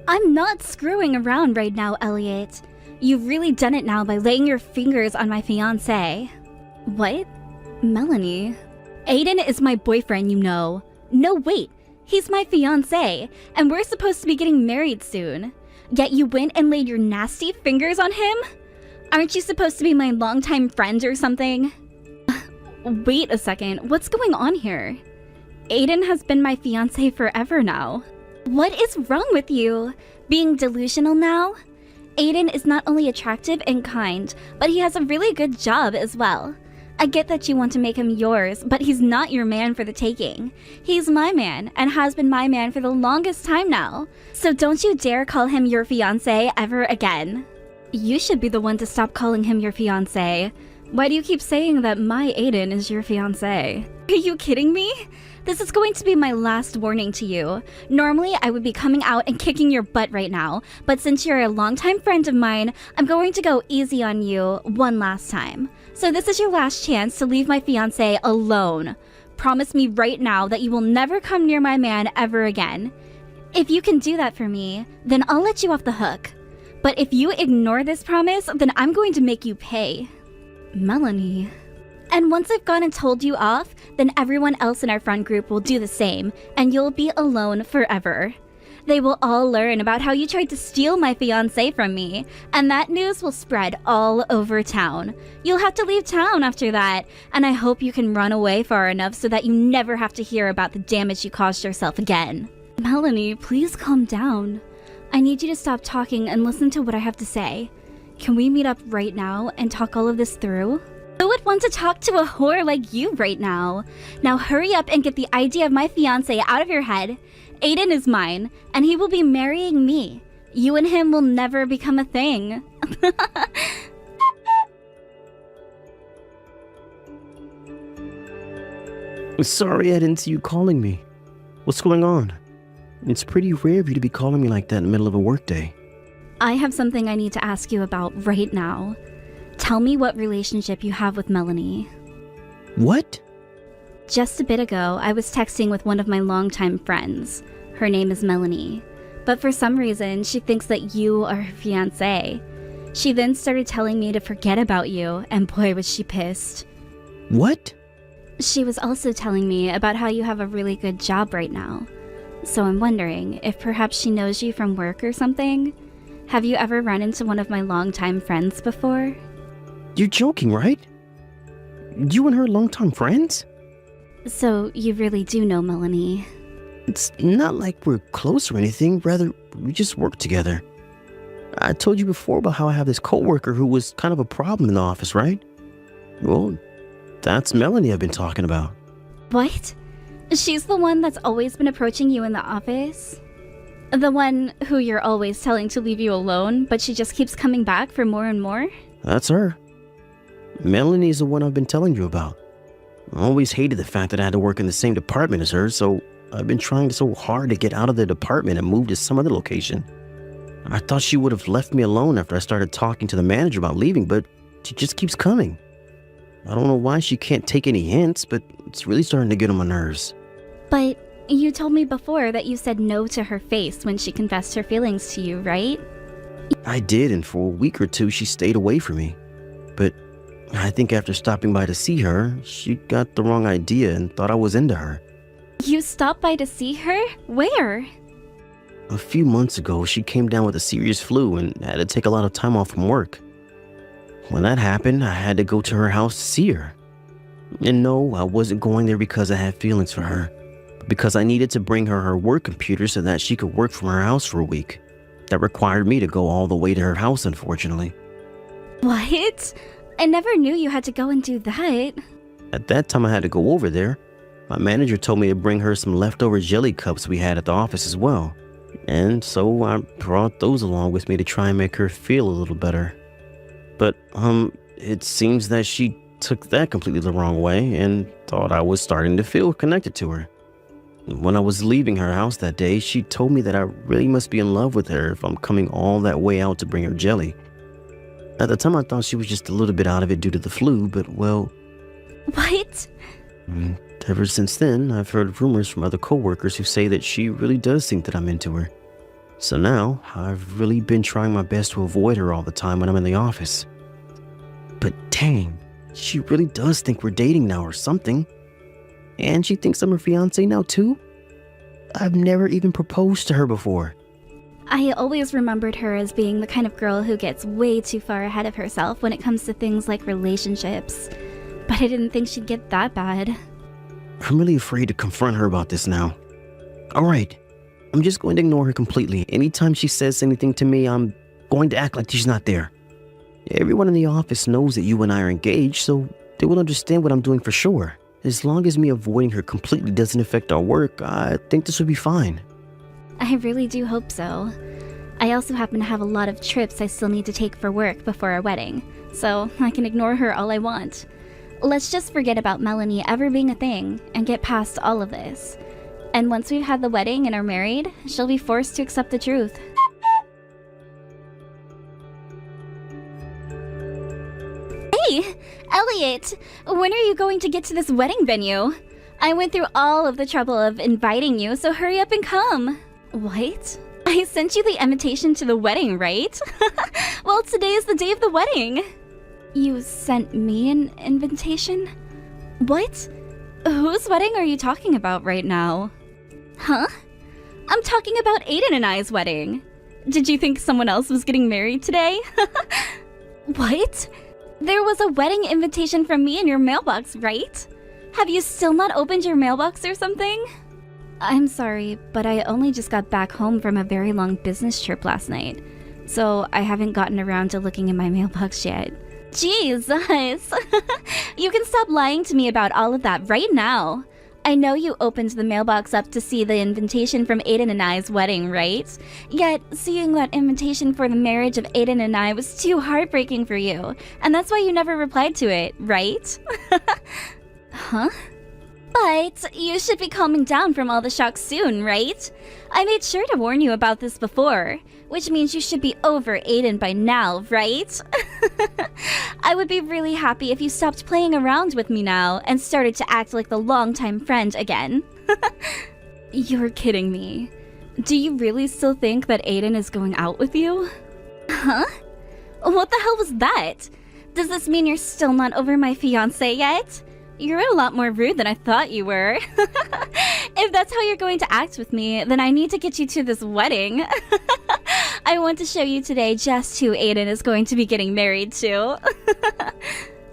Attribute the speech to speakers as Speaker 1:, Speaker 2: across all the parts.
Speaker 1: I'm not screwing around right now, Elliot. You've really done it now by laying your fingers on my fiance. What? Melanie? Aiden is my boyfriend, you know. No, wait. He's my fiance, and we're supposed to be getting married soon. Yet you went and laid your nasty fingers on him? Aren't you supposed to be my longtime friend or something? Wait a second, what's going on here? Aiden has been my fiance forever now. What is wrong with you? Being delusional now? Aiden is not only attractive and kind, but he has a really good job as well. I get that you want to make him yours, but he's not your man for the taking. He's my man, and has been my man for the longest time now. So don't you dare call him your fiancé ever again. You should be the one to stop calling him your fiancé. Why do you keep saying that my Aiden is your fiancé? Are you kidding me? This is going to be my last warning to you. Normally, I would be coming out and kicking your butt right now, but since you're a longtime friend of mine, I'm going to go easy on you one last time. So this is your last chance to leave my fiancé alone. Promise me right now that you will never come near my man ever again. If you can do that for me, then I'll let you off the hook. But if you ignore this promise, then I'm going to make you pay. Melanie. And once I've gone and told you off, then everyone else in our friend group will do the same, and you'll be alone forever. They will all learn about how you tried to steal my fiancé from me, and that news will spread all over town. You'll have to leave town after that, and I hope you can run away far enough so that you never have to hear about the damage you caused yourself again. Melanie, please calm down. I need you to stop talking and listen to what I have to say. Can we meet up right now and talk all of this through? Who would want to talk to a whore like you right now? Now hurry up and get the idea of my fiancé out of your head. Aiden is mine, and he will be marrying me. You and him will never become a thing.
Speaker 2: Sorry I didn't see you calling me. What's going on? It's pretty rare of you to be calling me like that in the middle of a workday.
Speaker 1: I have something I need to ask you about right now. Tell me what relationship you have with Melanie.
Speaker 2: What?
Speaker 1: Just a bit ago, I was texting with one of my longtime friends. Her name is Melanie. But for some reason, she thinks that you are her fiancé. She then started telling me to forget about you, and boy was she pissed.
Speaker 2: What?
Speaker 1: She was also telling me about how you have a really good job right now. So I'm wondering if perhaps she knows you from work or something? Have you ever run into one of my longtime friends before?
Speaker 2: You're joking, right? You and her longtime friends?
Speaker 1: So you really do know Melanie?
Speaker 2: It's not like we're close or anything, rather, we just work together. I told you before about how I have this coworker who was kind of a problem in the office, right? Well, that's Melanie I've been talking about.
Speaker 1: What? She's the one that's always been approaching you in the office? The one who you're always telling to leave you alone, but she just keeps coming back for more and more?
Speaker 2: That's her. Melanie's the one I've been telling you about. I always hated the fact that I had to work in the same department as her, so I've been trying so hard to get out of the department and move to some other location. I thought she would have left me alone after I started talking to the manager about leaving, but she just keeps coming. I don't know why she can't take any hints, but it's really starting to get on my nerves.
Speaker 1: But you told me before that you said no to her face when she confessed her feelings to you, right?
Speaker 2: I did, and for a week or two she stayed away from me. But I think after stopping by to see her, she got the wrong idea and thought I was into her.
Speaker 1: You stopped by to see her? Where?
Speaker 2: A few months ago, she came down with a serious flu and had to take a lot of time off from work. When that happened, I had to go to her house to see her. And no, I wasn't going there because I had feelings for her, but because I needed to bring her work computer so that she could work from her house for a week. That required me to go all the way to her house, unfortunately.
Speaker 1: What? I never knew you had to go and do that.
Speaker 2: At that time I had to go over there. My manager told me to bring her some leftover jelly cups we had at the office as well. And so I brought those along with me to try and make her feel a little better. But, it seems that she took that completely the wrong way and thought I was starting to feel connected to her. When I was leaving her house that day, she told me that I really must be in love with her if I'm coming all that way out to bring her jelly. At the time, I thought she was just a little bit out of it due to the flu, but well...
Speaker 1: What?
Speaker 2: Ever since then, I've heard rumors from other coworkers who say that she really does think that I'm into her. So now, I've really been trying my best to avoid her all the time when I'm in the office. But dang, she really does think we're dating now or something. And she thinks I'm her fiance now too? I've never even proposed to her before.
Speaker 1: I always remembered her as being the kind of girl who gets way too far ahead of herself when it comes to things like relationships. But I didn't think she'd get that bad.
Speaker 2: I'm really afraid to confront her about this now. Alright, I'm just going to ignore her completely. Anytime she says anything to me, I'm going to act like she's not there. Everyone in the office knows that you and I are engaged, so they will understand what I'm doing for sure. As long as me avoiding her completely doesn't affect our work, I think this will be fine.
Speaker 1: I really do hope so. I also happen to have a lot of trips I still need to take for work before our wedding, so I can ignore her all I want. Let's just forget about Melanie ever being a thing and get past all of this. And once we've had the wedding and are married, she'll be forced to accept the truth. Hey, Elliot! When are you going to get to this wedding venue? I went through all of the trouble of inviting you, so hurry up and come. What? I sent you the invitation to the wedding, right? Well, today is the day of the wedding. You sent me an invitation? What? Whose wedding are you talking about right now? Huh? I'm talking about Aiden and I's wedding. Did you think someone else was getting married today? What? There was a wedding invitation from me in your mailbox, right? Have you still not opened your mailbox or something? I'm sorry, but I only just got back home from a very long business trip last night, so I haven't gotten around to looking in my mailbox yet. Jesus! You can stop lying to me about all of that right now. I know you opened the mailbox up to see the invitation from Aiden and I's wedding, right? Yet, seeing that invitation for the marriage of Aiden and I was too heartbreaking for you, and that's why you never replied to it, right? Huh? But you should be calming down from all the shock soon, right? I made sure to warn you about this before, which means you should be over Aiden by now, right? I would be really happy if you stopped playing around with me now and started to act like the longtime friend again. You're kidding me. Do you really still think that Aiden is going out with you? Huh? What the hell was that? Does this mean you're still not over my fiance yet? You're a lot more rude than I thought you were. If that's how you're going to act with me, then I need to get you to this wedding. I want to show you today just who Aiden is going to be getting married to.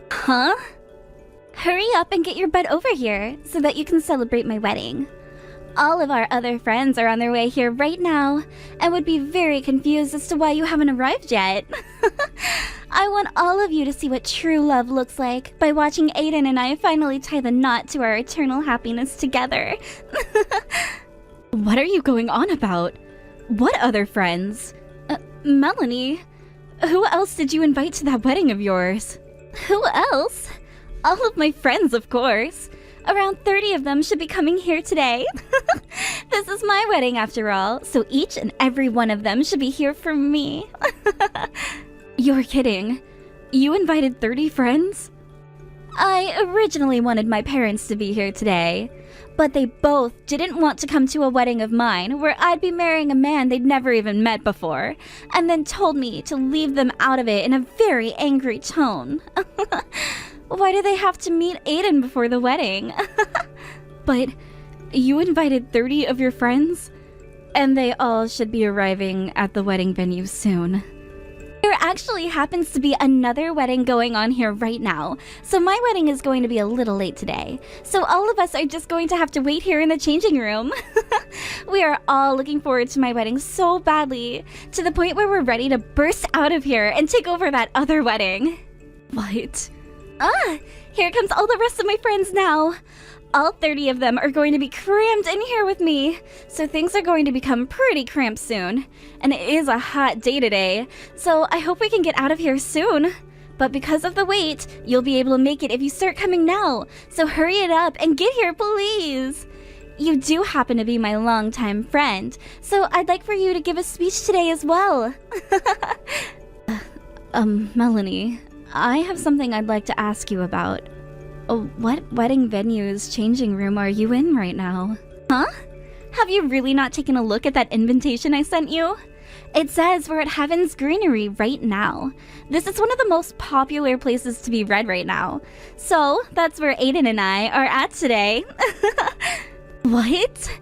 Speaker 1: Huh? Hurry up and get your butt over here so that you can celebrate my wedding. All of our other friends are on their way here right now and would be very confused as to why you haven't arrived yet. I want all of you to see what true love looks like by watching Aiden and I finally tie the knot to our eternal happiness together. What are you going on about? What other friends? Melanie, who else did you invite to that wedding of yours? Who else? All of my friends, of course. Around 30 of them should be coming here today. This is my wedding after all, so each and every one of them should be here for me. You're kidding. You invited 30 friends? I originally wanted my parents to be here today, but they both didn't want to come to a wedding of mine where I'd be marrying a man they'd never even met before, and then told me to leave them out of it in a very angry tone. Why do they have to meet Aiden before the wedding? But you invited 30 of your friends? And they all should be arriving at the wedding venue soon. There actually happens to be another wedding going on here right now, so my wedding is going to be a little late today. So all of us are just going to have to wait here in the changing room. We are all looking forward to my wedding so badly, to the point where we're ready to burst out of here and take over that other wedding. What? Here comes all the rest of my friends now. All 30 of them are going to be crammed in here with me, so things are going to become pretty cramped soon. And it is a hot day today, so I hope we can get out of here soon. But because of the wait, you'll be able to make it if you start coming now, so hurry it up and get here, please. You do happen to be my longtime friend, so I'd like for you to give a speech today as well. Melanie, I have something I'd like to ask you about. What wedding venue's changing room are you in right now? Huh? Have you really not taken a look at that invitation I sent you? It says we're at Heaven's Greenery right now. This is one of the most popular places to be read right now. So, that's where Aiden and I are at today. What?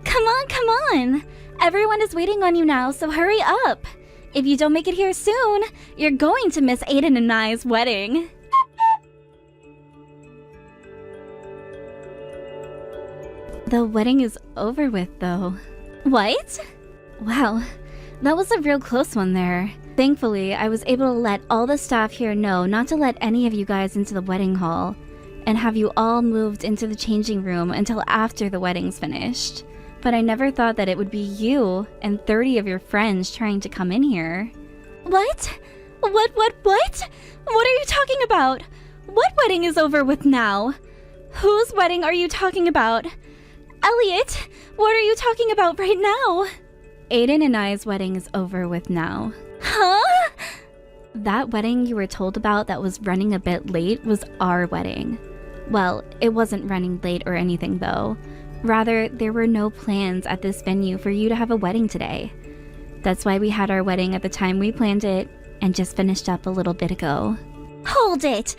Speaker 1: Come on, come on. Everyone is waiting on you now, so hurry up. If you don't make it here soon, you're going to miss Aiden and I's wedding. The wedding is over with, though. What? Wow, that was a real close one there. Thankfully, I was able to let all the staff here know not to let any of you guys into the wedding hall, and have you all moved into the changing room until after the wedding's finished. But I never thought that it would be you and 30 of your friends trying to come in here. What? What? What are you talking about? What wedding is over with now? Whose wedding are you talking about? Elliot, what are you talking about right now? Aiden and I's wedding is over with now. Huh? That wedding you were told about that was running a bit late was our wedding. Well, it wasn't running late or anything though. Rather, there were no plans at this venue for you to have a wedding today. That's why we had our wedding at the time we planned it and just finished up a little bit ago. Hold it!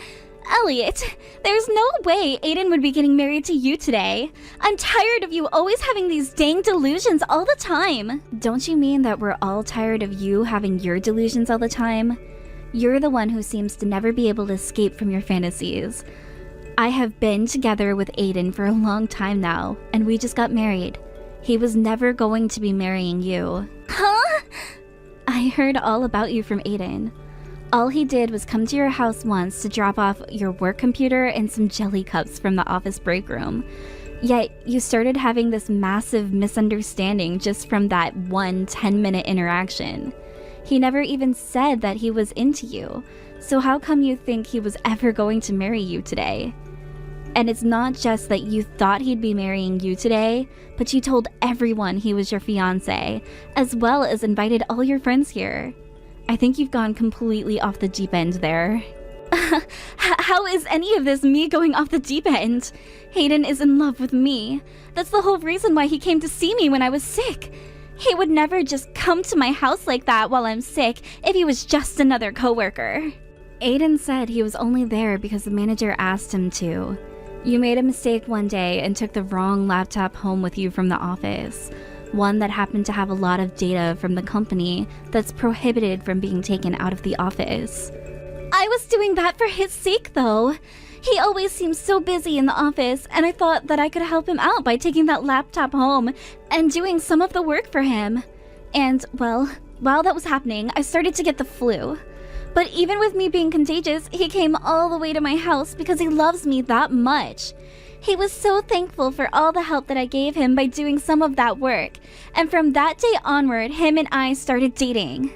Speaker 1: Elliot, there's no way Aiden would be getting married to you today. I'm tired of you always having these dang delusions all the time. Don't you mean that we're all tired of you having your delusions all the time? You're the one who seems to never be able to escape from your fantasies. I have been together with Aiden for a long time now, and we just got married. He was never going to be marrying you. Huh? I heard all about you from Aiden. All he did was come to your house once to drop off your work computer and some jelly cups from the office break room. Yet, you started having this massive misunderstanding just from that one 10-minute interaction. He never even said that he was into you, so how come you think he was ever going to marry you today? And it's not just that you thought he'd be marrying you today, but you told everyone he was your fiance, as well as invited all your friends here. I think you've gone completely off the deep end there. How is any of this me going off the deep end? Hayden is in love with me. That's the whole reason why he came to see me when I was sick. He would never just come to my house like that while I'm sick if he was just another coworker. Aiden said he was only there because the manager asked him to. You made a mistake one day and took the wrong laptop home with you from the office. One that happened to have a lot of data from the company that's prohibited from being taken out of the office. I was doing that for his sake, though. He always seems so busy in the office, and I thought that I could help him out by taking that laptop home and doing some of the work for him. And, well, while that was happening, I started to get the flu. But even with me being contagious, he came all the way to my house because he loves me that much. He was so thankful for all the help that I gave him by doing some of that work, and from that day onward, him and I started dating.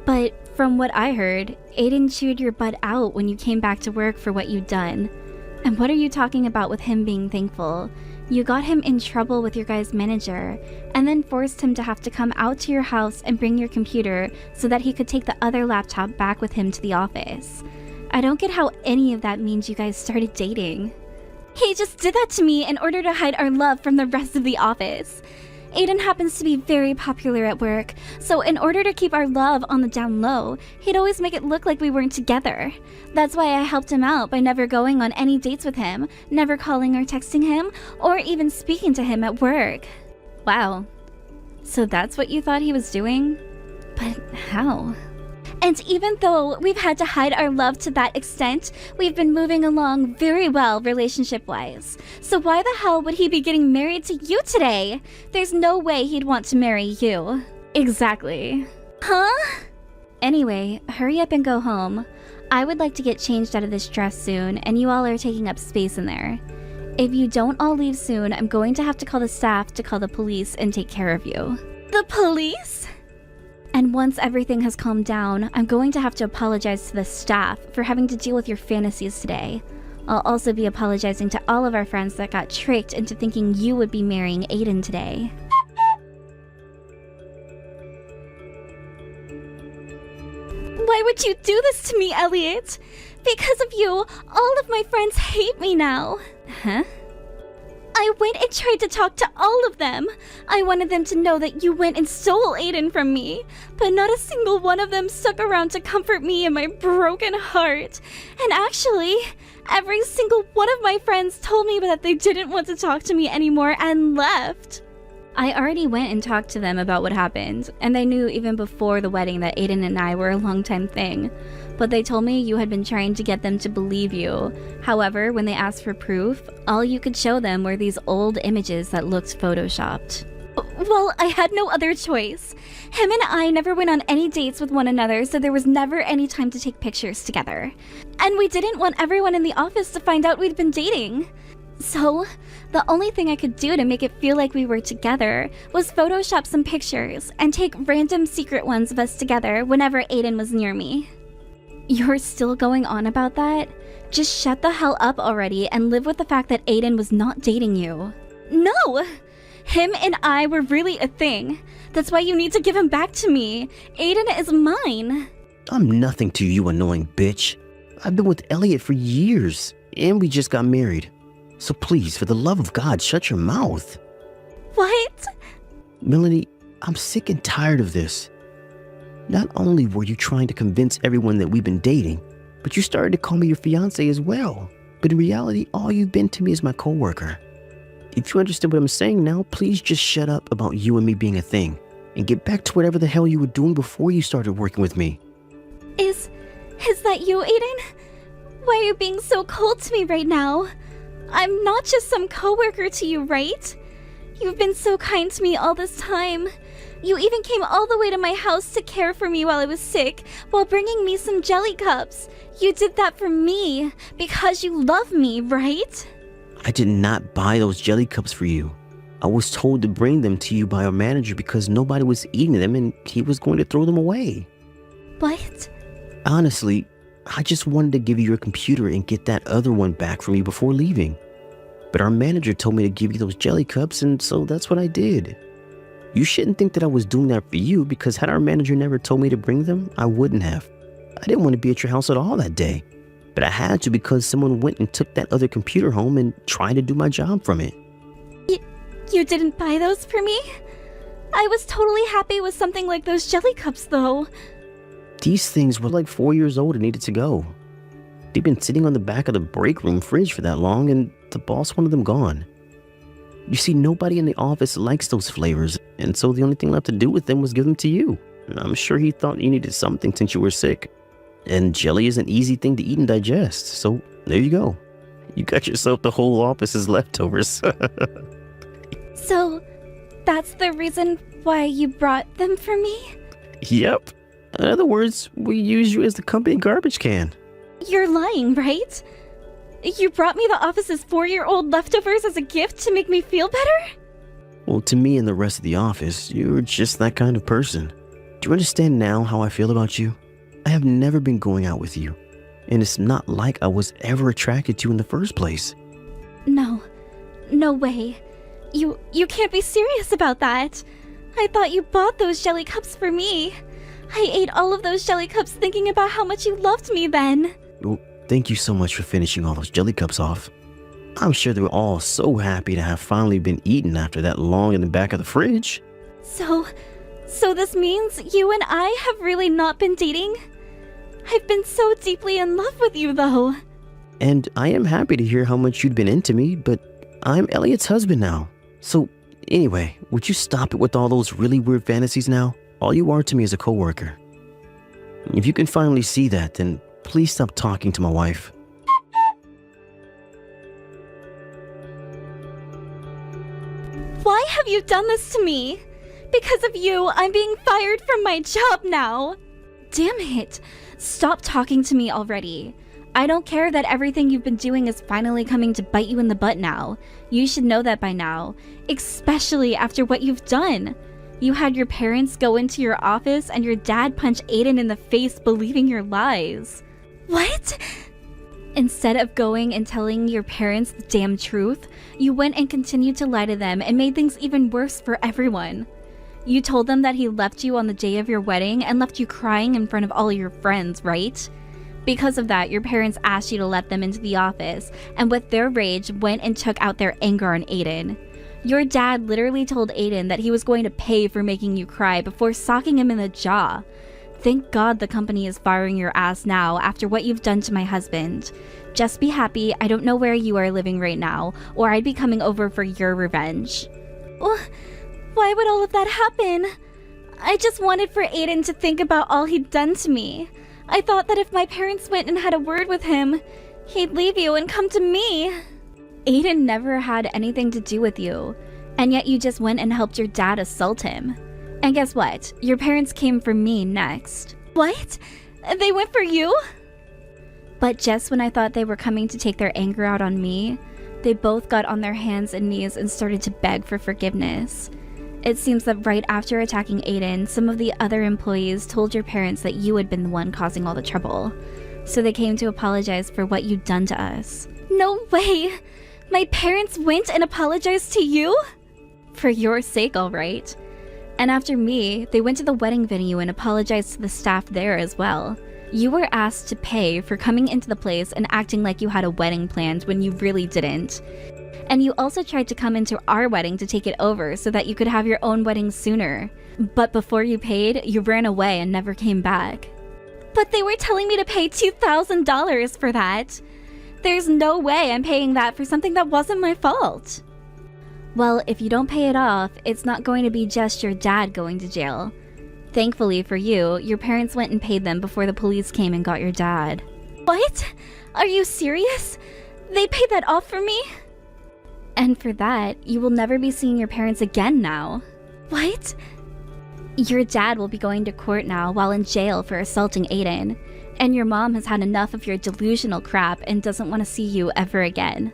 Speaker 1: But from what I heard, Aiden chewed your butt out when you came back to work for what you'd done. And what are you talking about with him being thankful? You got him in trouble with your guy's manager, and then forced him to have to come out to your house and bring your computer so that he could take the other laptop back with him to the office. I don't get how any of that means you guys started dating. He just did that to me in order to hide our love from the rest of the office. Aiden happens to be very popular at work, so in order to keep our love on the down low, he'd always make it look like we weren't together. That's why I helped him out by never going on any dates with him, never calling or texting him, or even speaking to him at work. Wow. So that's what you thought he was doing? But how? And even though we've had to hide our love to that extent, we've been moving along very well relationship-wise. So why the hell would he be getting married to you today? There's no way he'd want to marry you. Exactly. Huh? Anyway, hurry up and go home. I would like to get changed out of this dress soon, and you all are taking up space in there. If you don't all leave soon, I'm going to have to call the staff to call the police and take care of you. The police? And once everything has calmed down, I'm going to have to apologize to the staff for having to deal with your fantasies today. I'll also be apologizing to all of our friends that got tricked into thinking you would be marrying Aiden today. Why would you do this to me, Elliot? Because of you, all of my friends hate me now. Huh? I went and tried to talk to all of them. I wanted them to know that you went and stole Aiden from me, but not a single one of them stuck around to comfort me in my broken heart. And actually, every single one of my friends told me that they didn't want to talk to me anymore and left. I already went and talked to them about what happened, and they knew even before the wedding that Aiden and I were a long-time thing. But they told me you had been trying to get them to believe you. However, when they asked for proof, all you could show them were these old images that looked photoshopped. Well, I had no other choice. Him and I never went on any dates with one another, so there was never any time to take pictures together. And we didn't want everyone in the office to find out we'd been dating. So, the only thing I could do to make it feel like we were together was Photoshop some pictures and take random secret ones of us together whenever Aiden was near me. You're still going on about that? Just shut the hell up already and live with the fact that Aiden was not dating you. No! Him and I were really a thing. That's why you need to give him back to me. Aiden is mine.
Speaker 2: I'm nothing to you, annoying bitch. I've been with Elliot for years, and we just got married. So please, for the love of God, shut your mouth.
Speaker 1: What?
Speaker 2: Melanie, I'm sick and tired of this. Not only were you trying to convince everyone that we've been dating, but you started to call me your fiance as well. But in reality, all you've been to me is my coworker. If you understand what I'm saying now, please just shut up about you and me being a thing and get back to whatever the hell you were doing before you started working with me.
Speaker 1: Is that you, Aiden? Why are you being so cold to me right now? I'm not just some coworker to you, right? You've been so kind to me all this time. You even came all the way to my house to care for me while I was sick, while bringing me some jelly cups. You did that for me, because you love me, right?
Speaker 2: I did not buy those jelly cups for you. I was told to bring them to you by our manager because nobody was eating them and he was going to throw them away.
Speaker 1: What?
Speaker 2: Honestly, I just wanted to give you your computer and get that other one back from you before leaving. But our manager told me to give you those jelly cups, and so that's what I did. You shouldn't think that I was doing that for you, because had our manager never told me to bring them, I wouldn't have. I didn't want to be at your house at all that day. But I had to because someone went and took that other computer home and tried to do my job from it.
Speaker 1: You didn't buy those for me? I was totally happy with something like those jelly cups, though.
Speaker 2: These things were like 4 years old and needed to go. They've been sitting on the back of the break room fridge for that long, and the boss wanted them gone. You see, nobody in the office likes those flavors, and so the only thing left to do with them was give them to you. I'm sure he thought you needed something since you were sick. And jelly is an easy thing to eat and digest, so there you go. You got yourself the whole office's leftovers.
Speaker 1: So, that's the reason why you brought them for me?
Speaker 2: Yep. In other words, we use you as the company garbage can.
Speaker 1: You're lying, right? You brought me the office's 4-year-old leftovers as a gift to make me feel better?
Speaker 2: Well, to me and the rest of the office, you're just that kind of person. Do you understand now how I feel about you? I have never been going out with you, and it's not like I was ever attracted to you in the first place.
Speaker 1: No way. You can't be serious about that. I thought you bought those jelly cups for me. I ate all of those jelly cups thinking about how much you loved me then.
Speaker 2: Well, thank you so much for finishing all those jelly cups off. I'm sure they were all so happy to have finally been eaten after that long in the back of the fridge.
Speaker 1: So this means you and I have really not been dating? I've been so deeply in love with you, though.
Speaker 2: And I am happy to hear how much you'd been into me, but I'm Elliot's husband now. So anyway, would you stop it with all those really weird fantasies now? All you are to me is a coworker. If you can finally see that, then please stop talking to my wife.
Speaker 1: Why have you done this to me? Because of you, I'm being fired from my job now. Damn it. Stop talking to me already. I don't care that everything you've been doing is finally coming to bite you in the butt now. You should know that by now, especially after what you've done. You had your parents go into your office and your dad punch Aiden in the face believing your lies. What? Instead of going and telling your parents the damn truth, you went and continued to lie to them and made things even worse for everyone. You told them that he left you on the day of your wedding and left you crying in front of all your friends, right? Because of that, your parents asked you to let them into the office, and with their rage, went and took out their anger on Aiden. Your dad literally told Aiden that he was going to pay for making you cry before socking him in the jaw. Thank God the company is firing your ass now after what you've done to my husband. Just be happy I don't know where you are living right now, or I'd be coming over for your revenge. Why would all of that happen? I just wanted for Aiden to think about all he'd done to me. I thought that if my parents went and had a word with him, he'd leave you and come to me. Aiden never had anything to do with you, and yet you just went and helped your dad assault him. And guess what? Your parents came for me next. What? They went for you? But just when I thought they were coming to take their anger out on me, they both got on their hands and knees and started to beg for forgiveness. It seems that right after attacking Aiden, some of the other employees told your parents that you had been the one causing all the trouble. So they came to apologize for what you'd done to us. No way! My parents went and apologized to you? For your sake, all right. And after me, they went to the wedding venue and apologized to the staff there as well. You were asked to pay for coming into the place and acting like you had a wedding planned when you really didn't. And you also tried to come into our wedding to take it over so that you could have your own wedding sooner. But before you paid, you ran away and never came back. But they were telling me to pay $2,000 for that. There's no way I'm paying that for something that wasn't my fault. Well, if you don't pay it off, it's not going to be just your dad going to jail. Thankfully for you, your parents went and paid them before the police came and got your dad. What? Are you serious? They paid that off for me? And for that, you will never be seeing your parents again now. What? Your dad will be going to court now while in jail for assaulting Aiden, and your mom has had enough of your delusional crap and doesn't want to see you ever again.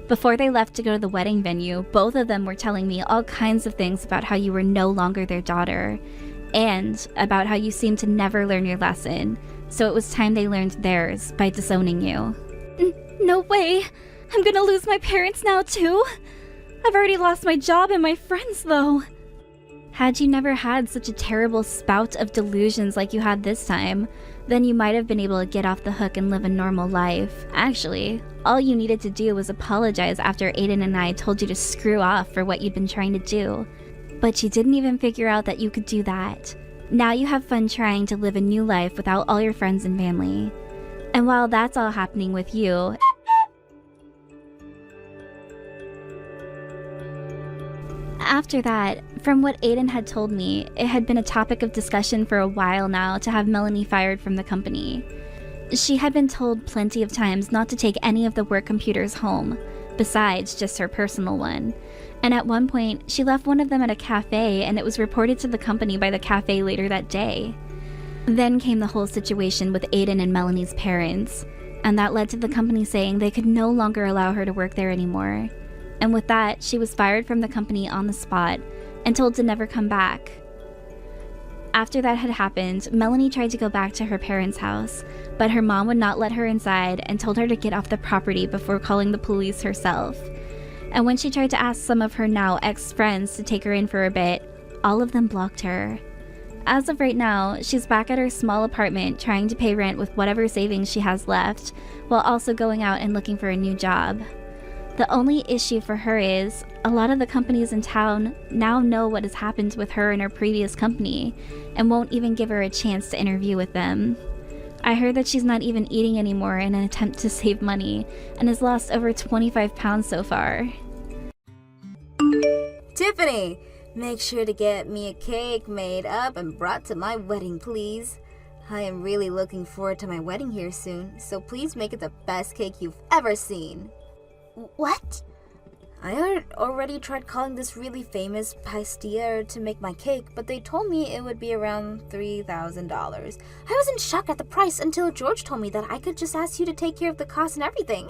Speaker 1: Before they left to go to the wedding venue, both of them were telling me all kinds of things about how you were no longer their daughter, and about how you seemed to never learn your lesson, so it was time they learned theirs by disowning you. No way! I'm gonna lose my parents now too? I've already lost my job and my friends though. Had you never had such a terrible spout of delusions like you had this time, then you might have been able to get off the hook and live a normal life. Actually, all you needed to do was apologize after Aiden and I told you to screw off for what you'd been trying to do. But you didn't even figure out that you could do that. Now you have fun trying to live a new life without all your friends and family. And while that's all happening with you, after that, from what Aiden had told me, it had been a topic of discussion for a while now to have Melanie fired from the company. She had been told plenty of times not to take any of the work computers home, besides just her personal one. And at one point, she left one of them at a cafe and it was reported to the company by the cafe later that day. Then came the whole situation with Aiden and Melanie's parents, and that led to the company saying they could no longer allow her to work there anymore. And with that, she was fired from the company on the spot and told to never come back. After that had happened, Melanie tried to go back to her parents' house, but her mom would not let her inside and told her to get off the property before calling the police herself. And when she tried to ask some of her now ex-friends to take her in for a bit, all of them blocked her. As of right now, she's back at her small apartment trying to pay rent with whatever savings she has left, while also going out and looking for a new job. The only issue for her is, a lot of the companies in town now know what has happened with her and her previous company, and won't even give her a chance to interview with them. I heard that she's not even eating anymore in an attempt to save money, and has lost over 25 pounds so far.
Speaker 3: Tiffany, make sure to get me a cake made up and brought to my wedding, please. I am really looking forward to my wedding here soon, so please make it the best cake you've ever seen. What? I already tried calling this really famous pastier to make my cake, but they told me it would be around $3,000. I was in shock at the price until George told me that I could just ask you to take care of the cost and everything.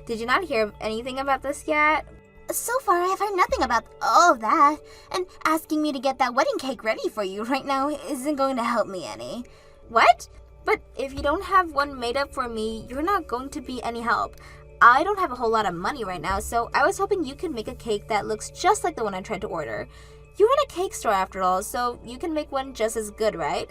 Speaker 3: Did you not hear anything about this yet? So far, I've heard nothing about all of that, and asking me to get that wedding cake ready for you right now isn't going to help me any. What? But if you don't have one made up for me, you're not going to be any help. I don't have a whole lot of money right now, so I was hoping you could make a cake that looks just like the one I tried to order. You run a cake store after all, so you can make one just as good, right?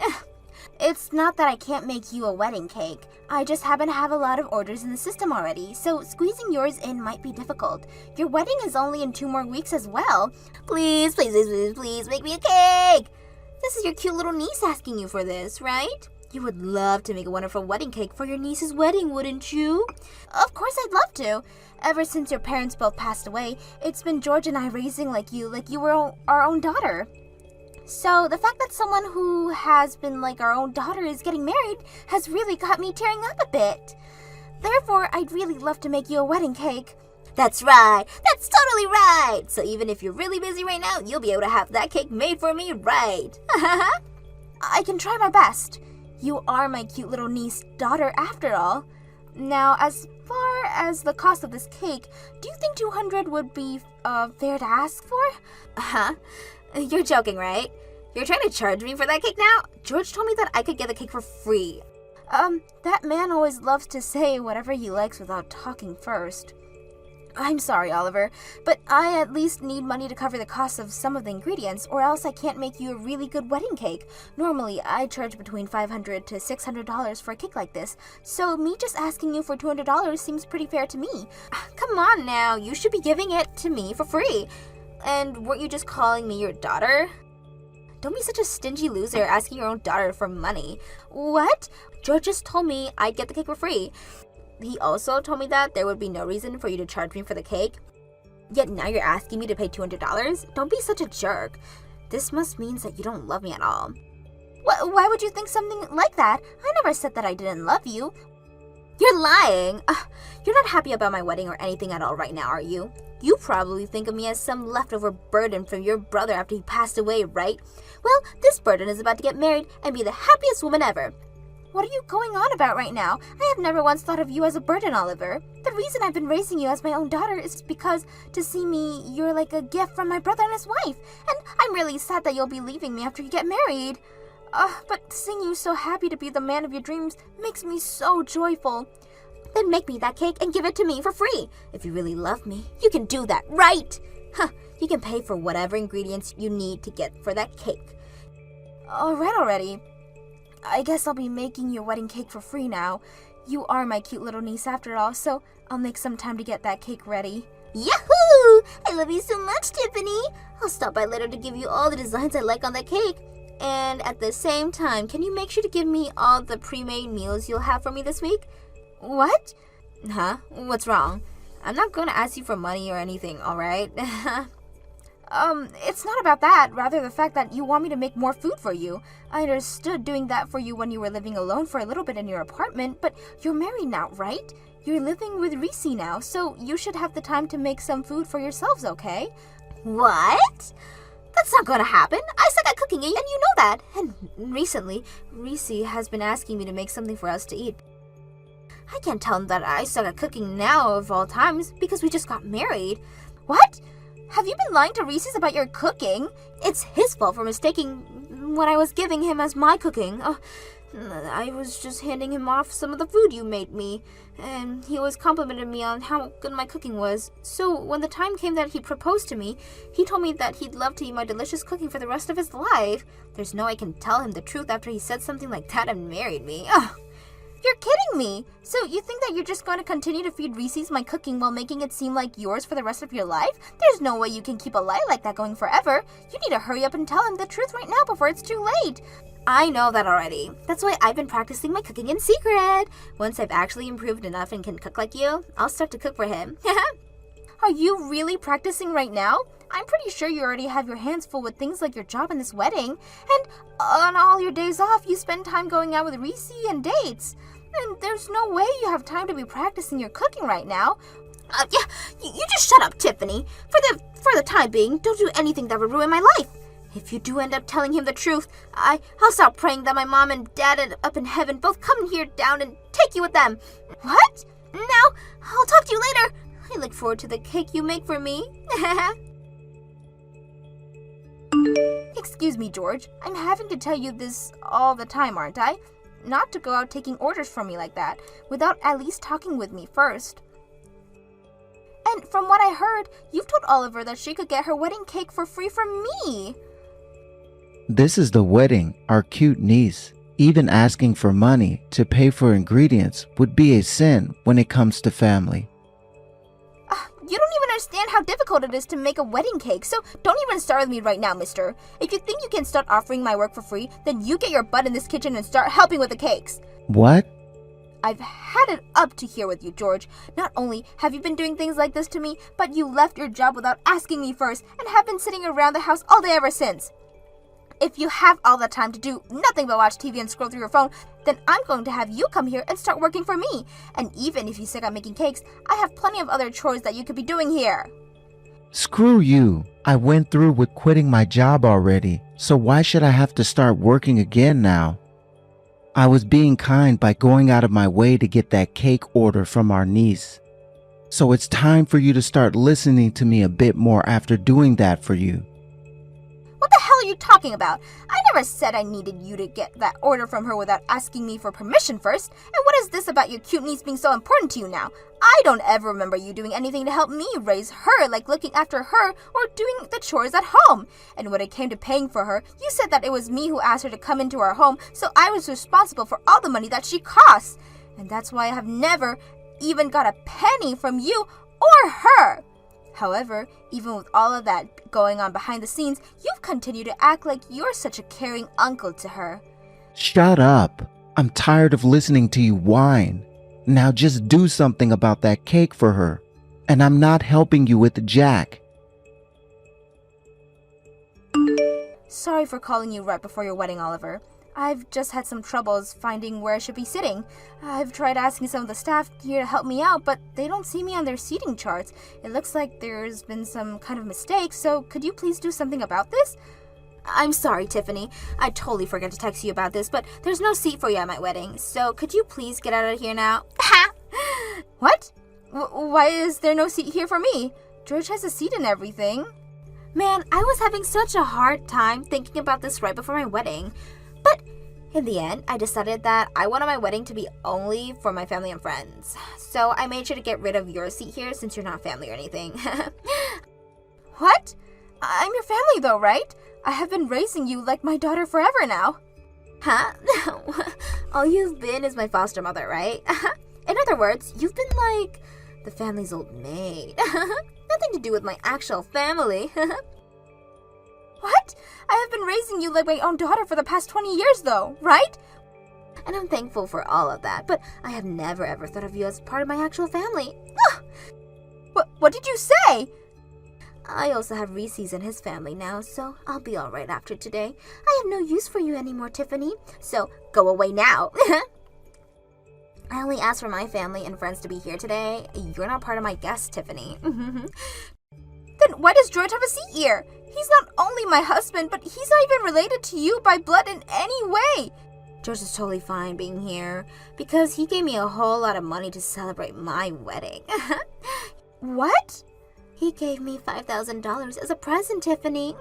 Speaker 3: It's not that I can't make you a wedding cake. I just happen to have a lot of orders in the system already, so squeezing yours in might be difficult. Your wedding is only in 2 more weeks as well. Please, please, please, please, please make me a cake! This is your cute little niece asking you for this, right? You would love to make a wonderful wedding cake for your niece's wedding, wouldn't you? Of course I'd love to. Ever since your parents both passed away, it's been George and I raising like you were our own daughter. So the fact that someone who has been like our own daughter is getting married has really got me tearing up a bit. Therefore, I'd really love to make you a wedding cake. That's right. That's totally right. So even if you're really busy right now, you'll be able to have that cake made for me, right? I can try my best. You are my cute little niece daughter after all. Now, as far as the cost of this cake, do you think $200 would be fair to ask for? You're joking, right? You're trying to charge me for that cake now? George told me that I could get the cake for free. That man always loves to say whatever he likes without talking first. I'm sorry, Oliver, but I at least need money to cover the cost of some of the ingredients, or else I can't make you a really good wedding cake. Normally, I charge between $500 to $600 for a cake like this, so me just asking you for $200 seems pretty fair to me. Come on now, you should be giving it to me for free. And weren't you just calling me your daughter? Don't be such a stingy loser asking your own daughter for money. What? George just told me I'd get the cake for free. He also told me that there would be no reason for you to charge me for the cake. Yet now you're asking me to pay $200? Don't be such a jerk. This must mean that you don't love me at all. Why would you think something like that? I never said that I didn't love you. You're lying. You're not happy about my wedding or anything at all right now, are you? You probably think of me as some leftover burden from your brother after he passed away, right? Well, this burden is about to get married and be the happiest woman ever. What are you going on about right now? I have never once thought of you as a burden, Oliver. The reason I've been raising you as my own daughter is because to see me, you're like a gift from my brother and his wife. And I'm really sad that you'll be leaving me after you get married. But seeing you so happy to be the man of your dreams makes me so joyful. Then make me that cake and give it to me for free. If you really love me, you can do that, right? You can pay for whatever ingredients you need to get for that cake. Alright already. I guess I'll be making your wedding cake for free now. You are my cute little niece after all, so I'll make some time to get that cake ready. Yahoo! I love you so much, Tiffany. I'll stop by later to give you all the designs I like on that cake. And at the same time, can you make sure to give me all the pre-made meals you'll have for me this week? What? What's wrong? I'm not going to ask you for money or anything, alright? It's not about that. Rather the fact that you want me to make more food for you. I understood doing that for you when you were living alone for a little bit in your apartment, but you're married now, right? You're living with Reese now, so you should have the time to make some food for yourselves, okay? What? That's not gonna happen. I suck at cooking, and you know that. And recently, Reese has been asking me to make something for us to eat. I can't tell him that I suck at cooking now of all times because we just got married. What? Have you been lying to Reese's about your cooking? It's his fault for mistaking what I was giving him as my cooking. I was just handing him off some of the food you made me, and he always complimented me on how good my cooking was. So when the time came that he proposed to me, he told me that he'd love to eat my delicious cooking for the rest of his life. There's no way I can tell him the truth after he said something like that and married me. You're kidding me! So you think that you're just going to continue to feed Reese's my cooking while making it seem like yours for the rest of your life? There's no way you can keep a lie like that going forever. You need to hurry up and tell him the truth right now before it's too late. I know that already. That's why I've been practicing my cooking in secret. Once I've actually improved enough and can cook like you, I'll start to cook for him. Are you really practicing right now? I'm pretty sure you already have your hands full with things like your job and this wedding. And on all your days off, you spend time going out with Reese and dates. And there's no way you have time to be practicing your cooking right now. You just shut up, Tiffany. For the time being, don't do anything that would ruin my life. If you do end up telling him the truth, I'll start praying that my mom and dad up in heaven both come here down and take you with them. What? Now, I'll talk to you later. I look forward to the cake you make for me. Excuse me, George. I'm having to tell you this all the time, aren't I? Not to go out taking orders from me like that, without at least talking with me first. And from what I heard, you've told Oliver that she could get her wedding cake for free from me.
Speaker 4: This is the wedding, our cute niece. Even asking for money to pay for ingredients would be a sin when it comes to family.
Speaker 3: You don't even understand how difficult it is to make a wedding cake, so don't even start with me right now, mister. If you think you can start offering my work for free, then you get your butt in this kitchen and start helping with the cakes.
Speaker 4: What?
Speaker 3: I've had it up to here with you, George. Not only have you been doing things like this to me, but you left your job without asking me first and have been sitting around the house all day ever since. If you have all the time to do nothing but watch TV and scroll through your phone, then I'm going to have you come here and start working for me. And even if you suck at making cakes, I have plenty of other chores that you could be doing here.
Speaker 4: Screw you. I went through with quitting my job already, so why should I have to start working again now? I was being kind by going out of my way to get that cake order from our niece. So it's time for you to start listening to me a bit more after doing that for you.
Speaker 3: What the hell are you talking about? I never said I needed you to get that order from her without asking me for permission first. And what is this about your cute niece being so important to you now? I don't ever remember you doing anything to help me raise her, like looking after her or doing the chores at home. And when it came to paying for her, you said that it was me who asked her to come into our home, so I was responsible for all the money that she costs. And that's why I have never even got a penny from you or her. However, even with all of that going on behind the scenes, you've continued to act like you're such a caring uncle to her.
Speaker 4: Shut up. I'm tired of listening to you whine. Now just do something about that cake for her. And I'm not helping you with Jack.
Speaker 3: Sorry for calling you right before your wedding, Oliver. I've just had some troubles finding where I should be sitting. I've tried asking some of the staff here to help me out, but they don't see me on their seating charts. It looks like there's been some kind of mistake, so could you please do something about this? I'm sorry, Tiffany. I totally forgot to text you about this, but there's no seat for you at my wedding, so could you please get out of here now? What? Why is there no seat here for me? George has a seat and everything. Man, I was having such a hard time thinking about this right before my wedding. But in the end, I decided that I wanted my wedding to be only for my family and friends. So I made sure to get rid of your seat here since you're not family or anything. What? I'm your family though, right? I have been raising you like my daughter forever now. Huh? All you've been is my foster mother, right? In other words, you've been like the family's old maid. Nothing to do with my actual family. What? I have been raising you like my own daughter for the past 20 years though, right? And I'm thankful for all of that, but I have never ever thought of you as part of my actual family. What did you say? I also have Reese's and his family now, so I'll be alright after today. I have no use for you anymore, Tiffany, so go away now. I only asked for my family and friends to be here today. You're not part of my guests, Tiffany. Then why does George have a seat here? He's not only my husband, but he's not even related to you by blood in any way. George is totally fine being here because he gave me a whole lot of money to celebrate my wedding. What? He gave me $5,000 as a present, Tiffany.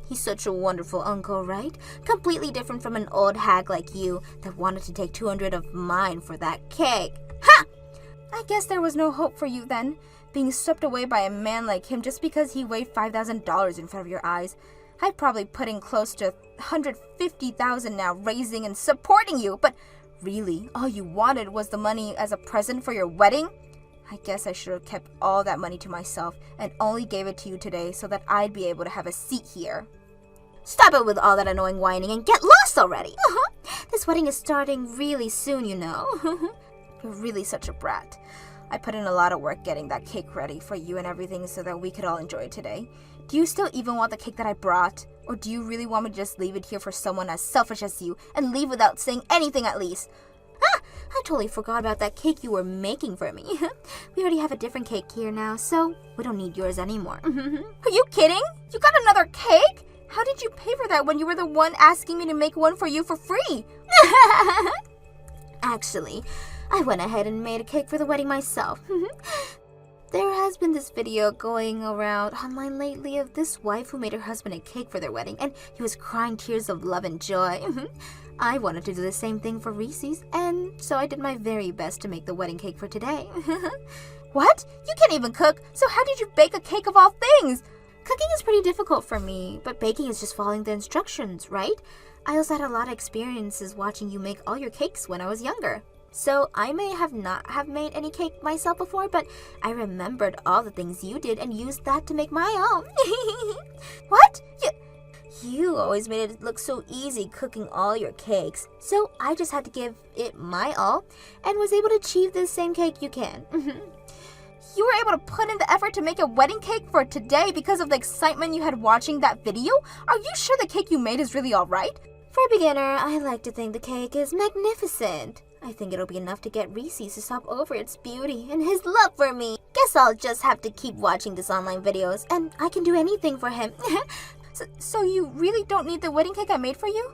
Speaker 3: He's such a wonderful uncle, right? Completely different from an old hag like you that wanted to take 200 of mine for that cake. Ha! I guess there was no hope for you then, being swept away by a man like him just because he weighed $5,000 in front of your eyes. I'd probably put in close to $150,000 now, raising and supporting you, but really, all you wanted was the money as a present for your wedding? I guess I should have kept all that money to myself and only gave it to you today so that I'd be able to have a seat here. Stop it with all that annoying whining and get lost already! This wedding is starting really soon, you know. You're really such a brat. I put in a lot of work getting that cake ready for you and everything so that we could all enjoy it today. Do you still even want the cake that I brought? Or do you really want me to just leave it here for someone as selfish as you and leave without saying anything at least? I totally forgot about that cake you were making for me. We already have a different cake here now, so we don't need yours anymore. Are you kidding? You got another cake? How did you pay for that when you were the one asking me to make one for you for free? Actually, I went ahead and made a cake for the wedding myself. There has been this video going around online lately of this wife who made her husband a cake for their wedding, and he was crying tears of love and joy. I wanted to do the same thing for Reese's, and so I did my very best to make the wedding cake for today. What? You can't even cook, so how did you bake a cake of all things? Cooking is pretty difficult for me, but baking is just following the instructions, right? I also had a lot of experiences watching you make all your cakes when I was younger. So I may have not have made any cake myself before, but I remembered all the things you did and used that to make my own. What? You always made it look so easy cooking all your cakes, so I just had to give it my all and was able to achieve the same cake you can. You were able to put in the effort to make a wedding cake for today because of the excitement you had watching that video? Are you sure the cake you made is really alright? For a beginner, I like to think the cake is magnificent. I think it'll be enough to get Reese's to stop over its beauty and his love for me. Guess I'll just have to keep watching these online videos, and I can do anything for him. So you really don't need the wedding cake I made for you?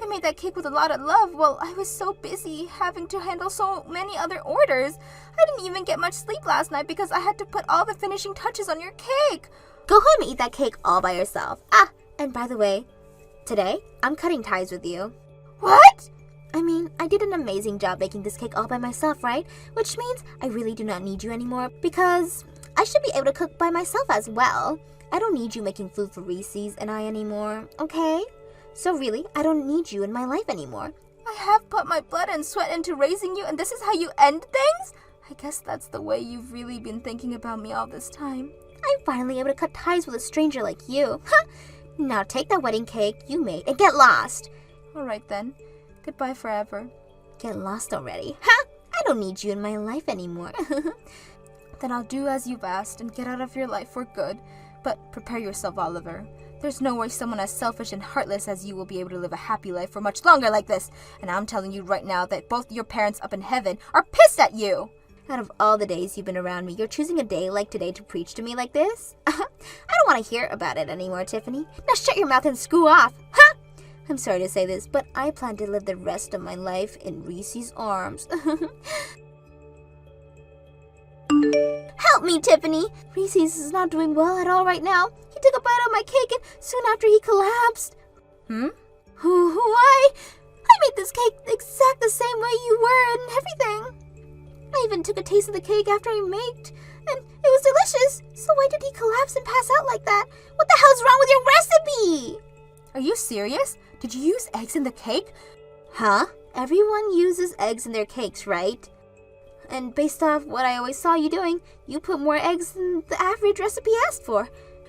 Speaker 3: I made that cake with a lot of love while I was so busy having to handle so many other orders. I didn't even get much sleep last night because I had to put all the finishing touches on your cake. Go home and eat that cake all by yourself. Ah, and by the way, today I'm cutting ties with you. What? I mean, I did an amazing job making this cake all by myself, right? Which means I really do not need you anymore because I should be able to cook by myself as well. I don't need you making food for Reese's and I anymore, okay? So really, I don't need you in my life anymore. I have put my blood and sweat into raising you, and this is how you end things? I guess that's the way you've really been thinking about me all this time. I'm finally able to cut ties with a stranger like you. Now take that wedding cake you made and get lost. Alright then. Goodbye forever. Get lost already. I don't need you in my life anymore. Then I'll do as you've asked and get out of your life for good. But prepare yourself, Oliver. There's no way someone as selfish and heartless as you will be able to live a happy life for much longer like this. And I'm telling you right now that both your parents up in heaven are pissed at you. Out of all the days you've been around me, you're choosing a day like today to preach to me like this? I don't want to hear about it anymore, Tiffany. Now shut your mouth and screw off. I'm sorry to say this, but I plan to live the rest of my life in Reese's arms. Help me, Tiffany! Reese's is not doing well at all right now. He took a bite out of my cake and soon after he collapsed. Why? I made this cake exact the same way you were and everything. I even took a taste of the cake after I made, and it was delicious. So why did he collapse and pass out like that? What the hell's wrong with your recipe? Are you serious? Did you use eggs in the cake? Huh? Everyone uses eggs in their cakes, right? And based off what I always saw you doing, you put more eggs than the average recipe asked for.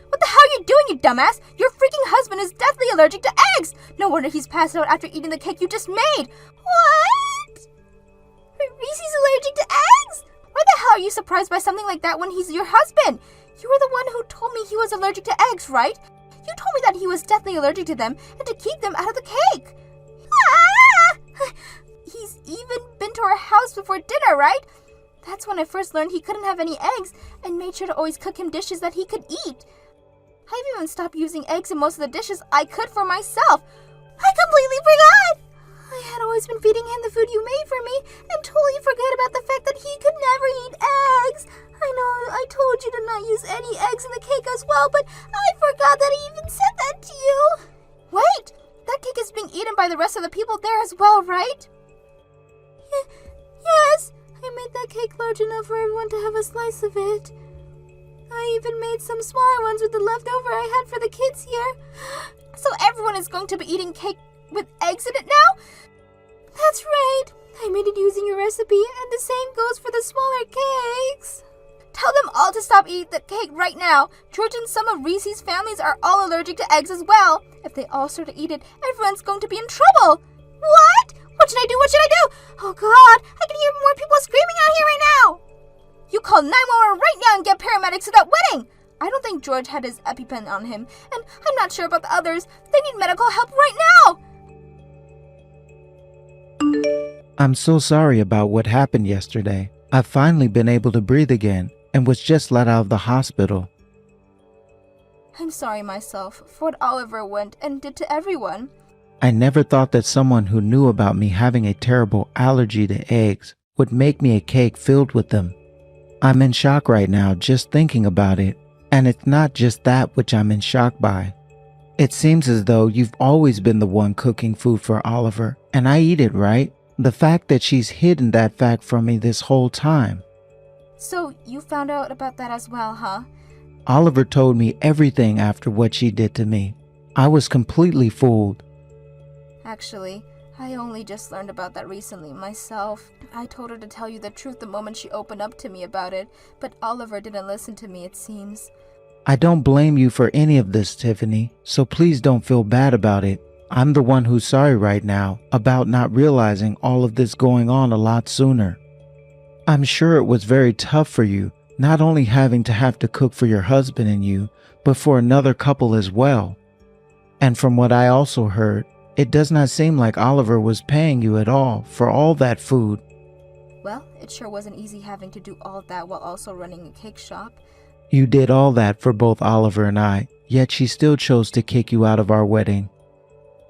Speaker 3: What the hell are you doing, you dumbass? Your freaking husband is deathly allergic to eggs! No wonder he's passed out after eating the cake you just made! What? Reese's allergic to eggs? Why the hell are you surprised by something like that when he's your husband? You were the one who told me he was allergic to eggs, right? You told me that he was deathly allergic to them and to keep them out of the cake. Ah! He's even been to our house before dinner, right? That's when I first learned he couldn't have any eggs and made sure to always cook him dishes that he could eat. I've even stopped using eggs in most of the dishes I could for myself. I completely forgot! I had always been feeding him the food you made for me and totally forgot about the fact that he could never eat eggs. I know I told you to not use any eggs in the cake as well, but I forgot that I even said that to you. Wait! That cake is being eaten by the rest of the people there as well, right? Yes! I made that cake large enough for everyone to have a slice of it. I even made some smaller ones with the leftover I had for the kids here. So everyone is going to be eating cake with eggs in it now? That's right. I made it using your recipe, and the same goes for the smaller cakes. Tell them all to stop eating the cake right now. George and some of Reese's families are all allergic to eggs as well. If they all start to eat it, everyone's going to be in trouble. What? What should I do? What should I do? Oh God, I can hear more people screaming out here right now. You call 911 right now and get paramedics to that wedding. I don't think George had his EpiPen on him, and I'm not sure about the others. They need medical help right now.
Speaker 4: I'm so sorry about what happened yesterday. I've finally been able to breathe again and was just let out of the hospital.
Speaker 3: I'm sorry myself for what Oliver went and did to everyone.
Speaker 4: I never thought that someone who knew about me having a terrible allergy to eggs would make me a cake filled with them. I'm in shock right now just thinking about it, and it's not just that which I'm in shock by. It seems as though you've always been the one cooking food for Oliver, and I eat it, right? The fact that she's hidden that fact from me this whole time.
Speaker 3: So you found out about that as well, huh?
Speaker 4: Oliver told me everything after what she did to me. I was completely fooled.
Speaker 3: Actually, I only just learned about that recently myself. I told her to tell you the truth the moment she opened up to me about it, but Oliver didn't listen to me, it seems.
Speaker 4: I don't blame you for any of this, Tiffany, so please don't feel bad about it. I'm the one who's sorry right now about not realizing all of this going on a lot sooner. I'm sure it was very tough for you, not only having to have to cook for your husband and you, but for another couple as well. And from what I also heard, it does not seem like Oliver was paying you at all for all that food.
Speaker 3: Well, it sure wasn't easy having to do all that while also running a cake shop.
Speaker 4: You did all that for both Oliver and I, yet she still chose to kick you out of our wedding.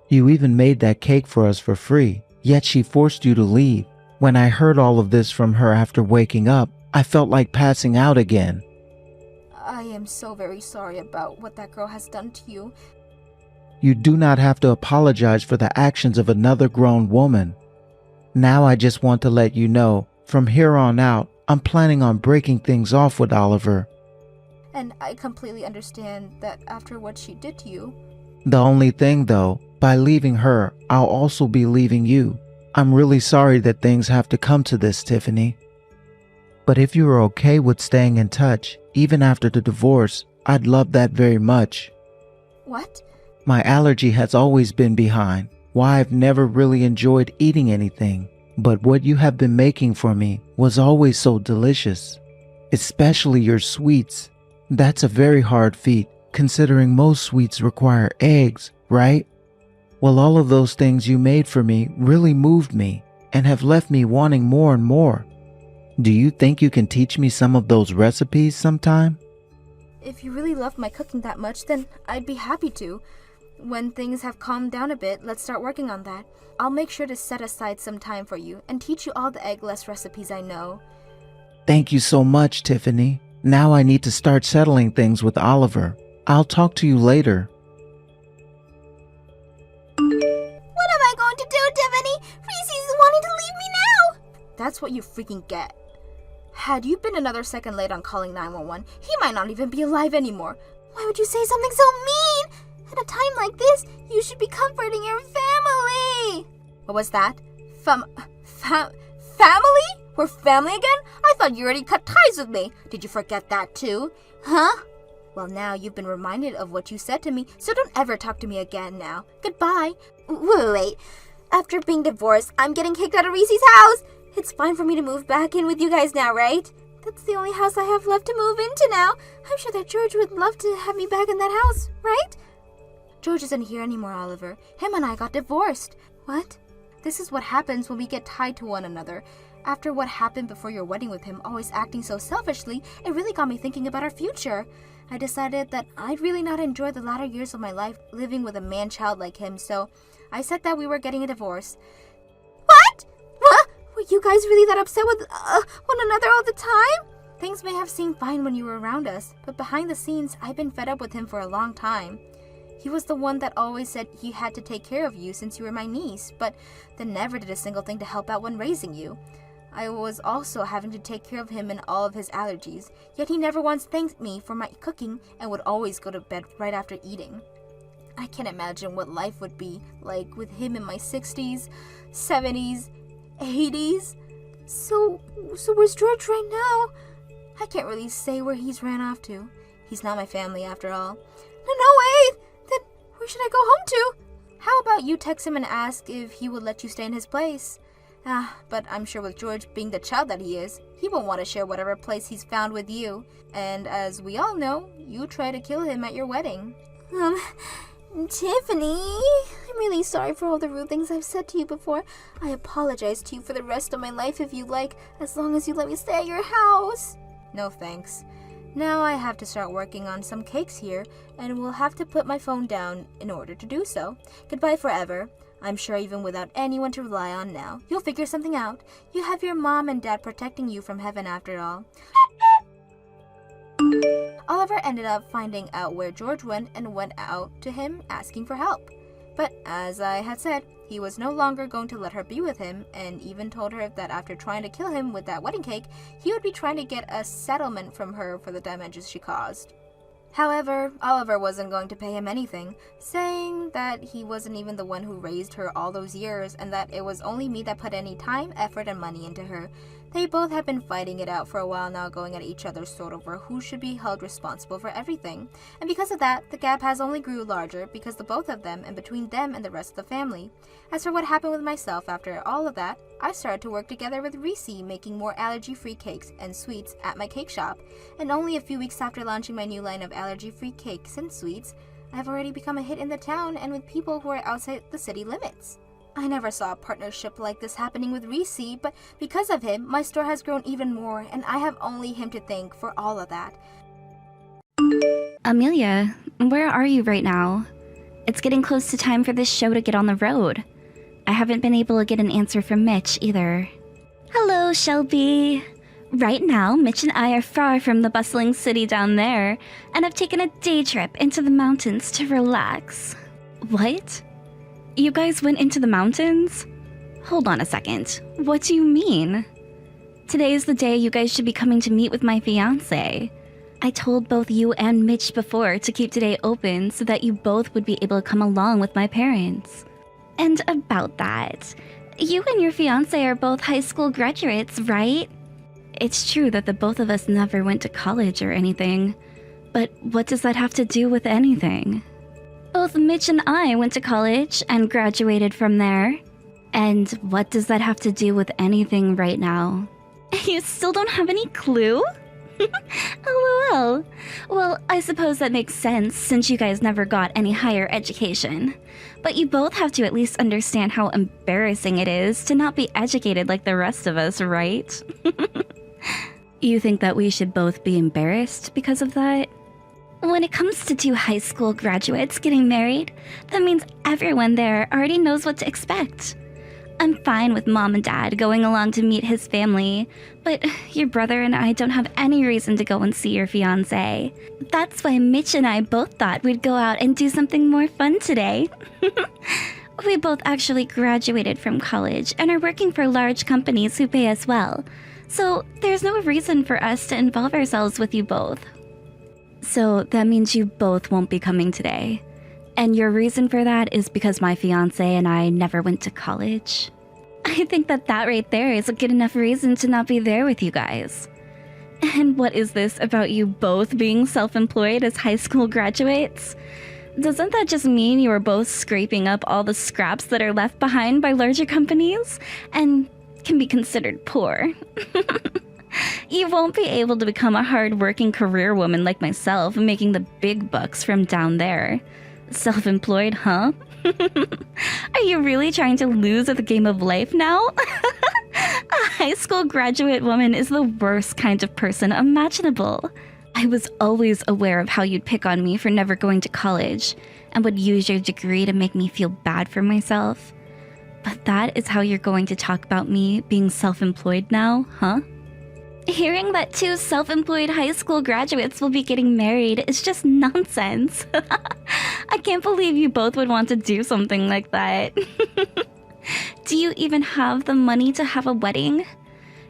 Speaker 4: You even made that cake for us for free, yet she forced you to leave. When I heard all of this from her after waking up, I felt like passing out again.
Speaker 3: I am so very sorry about what that girl has done to you.
Speaker 4: You do not have to apologize for the actions of another grown woman. Now I just want to let you know, from here on out, I'm planning on breaking things off with Oliver.
Speaker 3: And I completely understand that after what she did to you.
Speaker 4: The only thing though, by leaving her, I'll also be leaving you. I'm really sorry that things have to come to this, Tiffany. But if you are okay with staying in touch, even after the divorce, I'd love that very much.
Speaker 3: What?
Speaker 4: My allergy has always been behind why I've never really enjoyed eating anything. But what you have been making for me was always so delicious. Especially your sweets. That's a very hard feat, considering most sweets require eggs, right? Well, all of those things you made for me really moved me and have left me wanting more and more. Do you think you can teach me some of those recipes sometime?
Speaker 3: If you really love my cooking that much, then I'd be happy to. When things have calmed down a bit, let's start working on that. I'll make sure to set aside some time for you and teach you all the eggless recipes I know.
Speaker 4: Thank you so much, Tiffany. Now I need to start settling things with Oliver. I'll talk to you later.
Speaker 3: What am I going to do, Tiffany? Reese's wanting to leave me now! That's what you freaking get. Had you been another second late on calling 911, he might not even be alive anymore. Why would you say something so mean? At a time like this, you should be comforting your family. What was that? Family? We're family again? I thought you already cut ties with me. Did you forget that too? Huh? Well, now you've been reminded of what you said to me, so don't ever talk to me again now. Goodbye. Wait. After being divorced, I'm getting kicked out of Reese's house. It's fine for me to move back in with you guys now, right? That's the only house I have left to move into now. I'm sure that George would love to have me back in that house, right? George isn't here anymore, Oliver. Him and I got divorced. What? This is what happens when we get tied to one another. After what happened before your wedding with him, always acting so selfishly, it really got me thinking about our future. I decided that I'd really not enjoy the latter years of my life living with a man-child like him, so I said that we were getting a divorce. What? What? Were you guys really that upset with one another all the time? Things may have seemed fine when you were around us, but behind the scenes, I've been fed up with him for a long time. He was the one that always said he had to take care of you since you were my niece, but then never did a single thing to help out when raising you. I was also having to take care of him and all of his allergies, yet he never once thanked me for my cooking and would always go to bed right after eating. I can't imagine what life would be like with him in my 60s, 70s, 80s. So where's George right now? I can't really say where he's ran off to. He's not my family after all. No, wait! Then where should I go home to? How about you text him and ask if he would let you stay in his place? But I'm sure with George being the child that he is, he won't want to share whatever place he's found with you. And as we all know, you tried to kill him at your wedding. Tiffany, I'm really sorry for all the rude things I've said to you before. I apologize to you for the rest of my life if you like, as long as you let me stay at your house. No thanks. Now I have to start working on some cakes here, and will have to put my phone down in order to do so. Goodbye forever. I'm sure even without anyone to rely on now, you'll figure something out. You have your mom and dad protecting you from heaven after all. Oliver ended up finding out where George went and went out to him asking for help. But as I had said, he was no longer going to let her be with him, and even told her that after trying to kill him with that wedding cake, he would be trying to get a settlement from her for the damages she caused. However, Oliver wasn't going to pay him anything, saying that he wasn't even the one who raised her all those years and that it was only me that put any time, effort, and money into her. They both had been fighting it out for a while now, going at each other's throat over who should be held responsible for everything. And because of that, the gap has only grew larger because the both of them and between them and the rest of the family. As for what happened with myself after all of that, I started to work together with Reese, making more allergy-free cakes and sweets at my cake shop. And only a few weeks after launching my new line of allergy-free cakes and sweets, I've already become a hit in the town and with people who are outside the city limits. I never saw a partnership like this happening with Reese, but because of him, my store has grown even more, and I have only him to thank for all of that.
Speaker 1: Amelia, where are you right now? It's getting close to time for this show to get on the road. I haven't been able to get an answer from Mitch either. Hello, Shelby. Right now, Mitch and I are far from the bustling city down there, and have taken a day trip into the mountains to relax. What? You guys went into the mountains? Hold on a second. What do you mean? Today is the day you guys should be coming to meet with my fiance. I told both you and Mitch before to keep today open so that you both would be able to come along with my parents. And about that, you and your fiance are both high school graduates, right? It's true that the both of us never went to college or anything, but what does that have to do with anything? Both Mitch and I went to college and graduated from there. And what does that have to do with anything right now? You still don't have any clue? LOL. Well, I suppose that makes sense since you guys never got any higher education. But you both have to at least understand how embarrassing it is to not be educated like the rest of us, right? You think that we should both be embarrassed because of that? When it comes to two high school graduates getting married, that means everyone there already knows what to expect. I'm fine with Mom and Dad going along to meet his family, but your brother and I don't have any reason to go and see your fiancé. That's why Mitch and I both thought we'd go out and do something more fun today. We both actually graduated from college and are working for large companies who pay us well, so there's no reason for us to involve ourselves with you both. So that means you both won't be coming today. And your reason for that is because my fiancé and I never went to college? I think that right there is a good enough reason to not be there with you guys. And what is this about you both being self-employed as high school graduates? Doesn't that just mean you are both scraping up all the scraps that are left behind by larger companies and can be considered poor? You won't be able to become a hard-working career woman like myself, making the big bucks from down there. Self-employed, huh? Are you really trying to lose at the game of life now? A high school graduate woman is the worst kind of person imaginable. I was always aware of how you'd pick on me for never going to college, and would use your degree to make me feel bad for myself. But that is how you're going to talk about me being self-employed now, huh? Hearing that two self-employed high school graduates will be getting married is just nonsense. I can't believe you both would want to do something like that. Do you even have the money to have a wedding?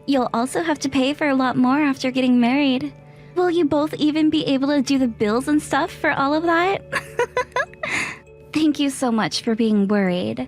Speaker 1: You'll also have to pay for a lot more after getting married. Will you both even be able to do the bills and stuff for all of that? Thank you so much for being worried,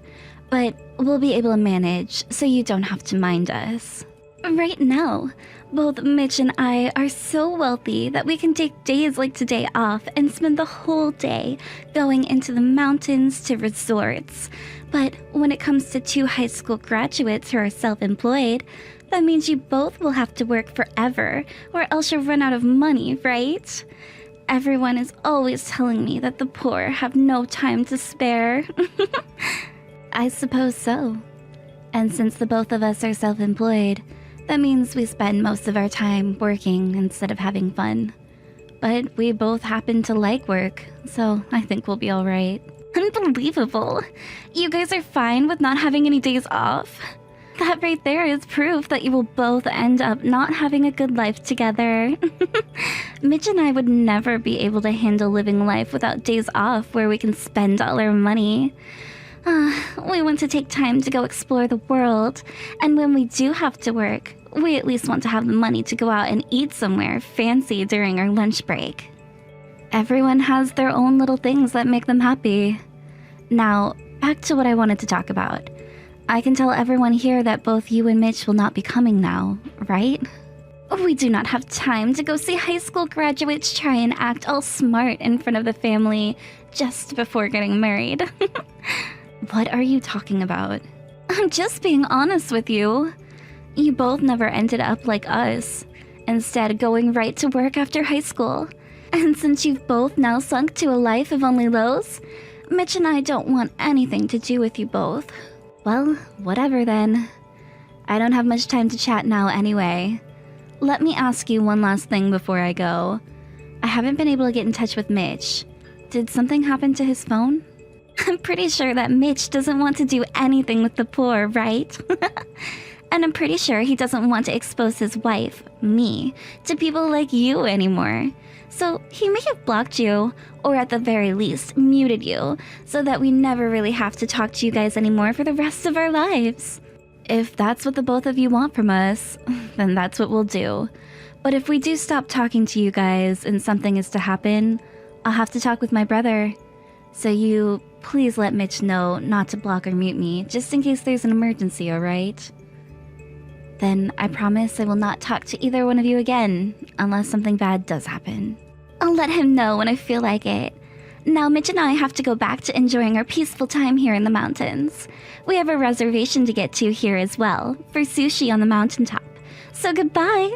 Speaker 1: but we'll be able to manage so you don't have to mind us. Right now, both Mitch and I are so wealthy that we can take days like today off and spend the whole day going into the mountains to resorts. But when it comes to two high school graduates who are self-employed, that means you both will have to work forever, or else you'll run out of money, right? Everyone is always telling me that the poor have no time to spare. I suppose so. And since the both of us are self-employed, that means we spend most of our time working instead of having fun. But we both happen to like work, so I think we'll be alright. Unbelievable! You guys are fine with not having any days off? That right there is proof that you will both end up not having a good life together. Mitch and I would never be able to handle living life without days off where we can spend all our money. We want to take time to go explore the world, and when we do have to work, we at least want to have the money to go out and eat somewhere fancy during our lunch break. Everyone has their own little things that make them happy. Now, back to what I wanted to talk about. I can tell everyone here that both you and Mitch will not be coming now, right? We do not have time to go see high school graduates try and act all smart in front of the family just before getting married. What are you talking about? I'm just being honest with you. You both never ended up like us, instead going right to work after high school. And since you've both now sunk to a life of only lows, Mitch and I don't want anything to do with you both. Well, whatever then. I don't have much time to chat now anyway. Let me ask you one last thing before I go. I haven't been able to get in touch with Mitch. Did something happen to his phone? I'm pretty sure that Mitch doesn't want to do anything with the poor, right? And I'm pretty sure he doesn't want to expose his wife, me, to people like you anymore. So he may have blocked you, or at the very least, muted you, so that we never really have to talk to you guys anymore for the rest of our lives. If that's what the both of you want from us, then that's what we'll do. But if we do stop talking to you guys and something is to happen, I'll have to talk with my brother. So you please let Mitch know not to block or mute me, just in case there's an emergency, alright? Then I promise I will not talk to either one of you again, unless something bad does happen. I'll let him know when I feel like it. Now Mitch and I have to go back to enjoying our peaceful time here in the mountains. We have a reservation to get to here as well, for sushi on the mountaintop. So goodbye!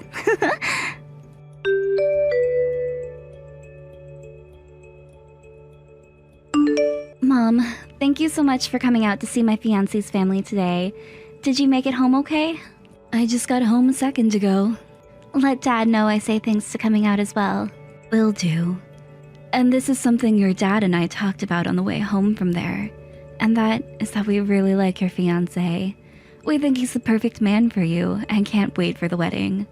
Speaker 1: Mom, thank you so much for coming out to see my fiance's family today. Did you make it home okay? I just got home a second ago. Let Dad know I say thanks to coming out as well. Will do. And this is something your dad and I talked about on the way home from there. And that is that we really like your fiancé. We think he's the perfect man for you and can't wait for the wedding.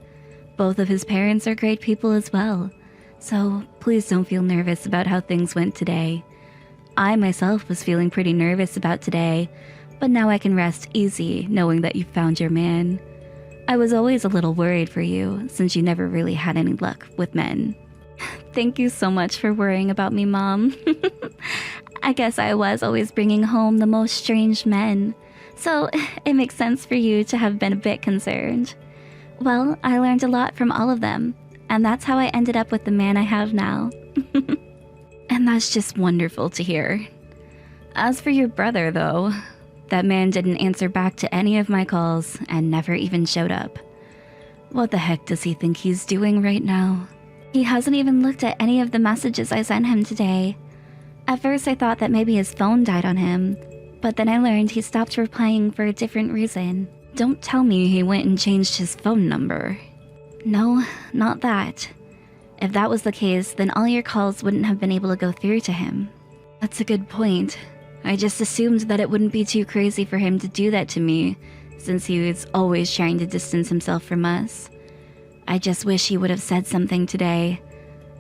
Speaker 1: Both of his parents are great people as well. So please don't feel nervous about how things went today. I myself was feeling pretty nervous about today, but now I can rest easy knowing that you found your man. I was always a little worried for you since you never really had any luck with men. Thank you so much for worrying about me, Mom. I guess I was always bringing home the most strange men, so it makes sense for you to have been a bit concerned. Well, I learned a lot from all of them, and that's how I ended up with the man I have now. And that's just wonderful to hear. As for your brother, though, that man didn't answer back to any of my calls and never even showed up. What the heck does he think he's doing right now? He hasn't even looked at any of the messages I sent him today. At first I thought that maybe his phone died on him, but then I learned he stopped replying for a different reason. Don't tell me he went and changed his phone number. No, not that. If that was the case, then all your calls wouldn't have been able to go through to him. That's a good point. I just assumed that it wouldn't be too crazy for him to do that to me, since he was always trying to distance himself from us. I just wish he would have said something today.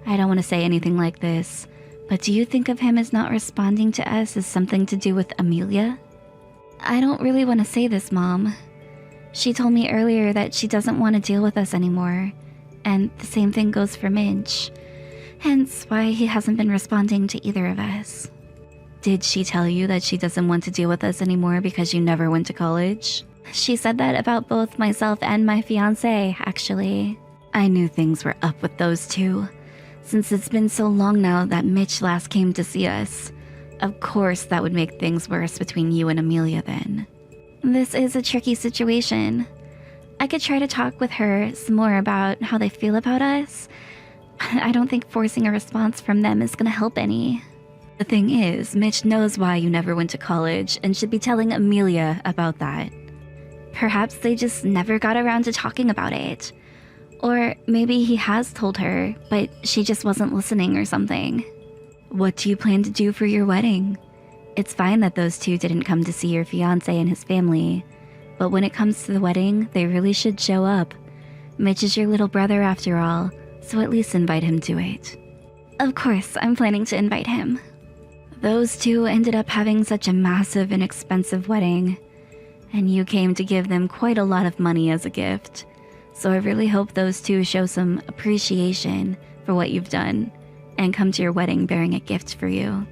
Speaker 1: I don't want to say anything like this, but do you think of him as not responding to us as something to do with Amelia? I don't really want to say this, Mom. She told me earlier that she doesn't want to deal with us anymore, and the same thing goes for Mitch. Hence why he hasn't been responding to either of us. Did she tell you that she doesn't want to deal with us anymore because you never went to college? She said that about both myself and my fiancé, actually. I knew things were up with those two, since it's been so long now that Mitch last came to see us. Of course that would make things worse between you and Amelia then. This is a tricky situation. I could try to talk with her some more about how they feel about us, but I don't think forcing a response from them is gonna help any. The thing is, Mitch knows why you never went to college and should be telling Amelia about that. Perhaps they just never got around to talking about it. Or maybe he has told her, but she just wasn't listening or something. What do you plan to do for your wedding? It's fine that those two didn't come to see your fiancé and his family, but when it comes to the wedding, they really should show up. Mitch is your little brother after all, so at least invite him to it. Of course, I'm planning to invite him. Those two ended up having such a massive and expensive wedding, and you came to give them quite a lot of money as a gift. So I really hope those two show some appreciation for what you've done and come to your wedding bearing a gift for you.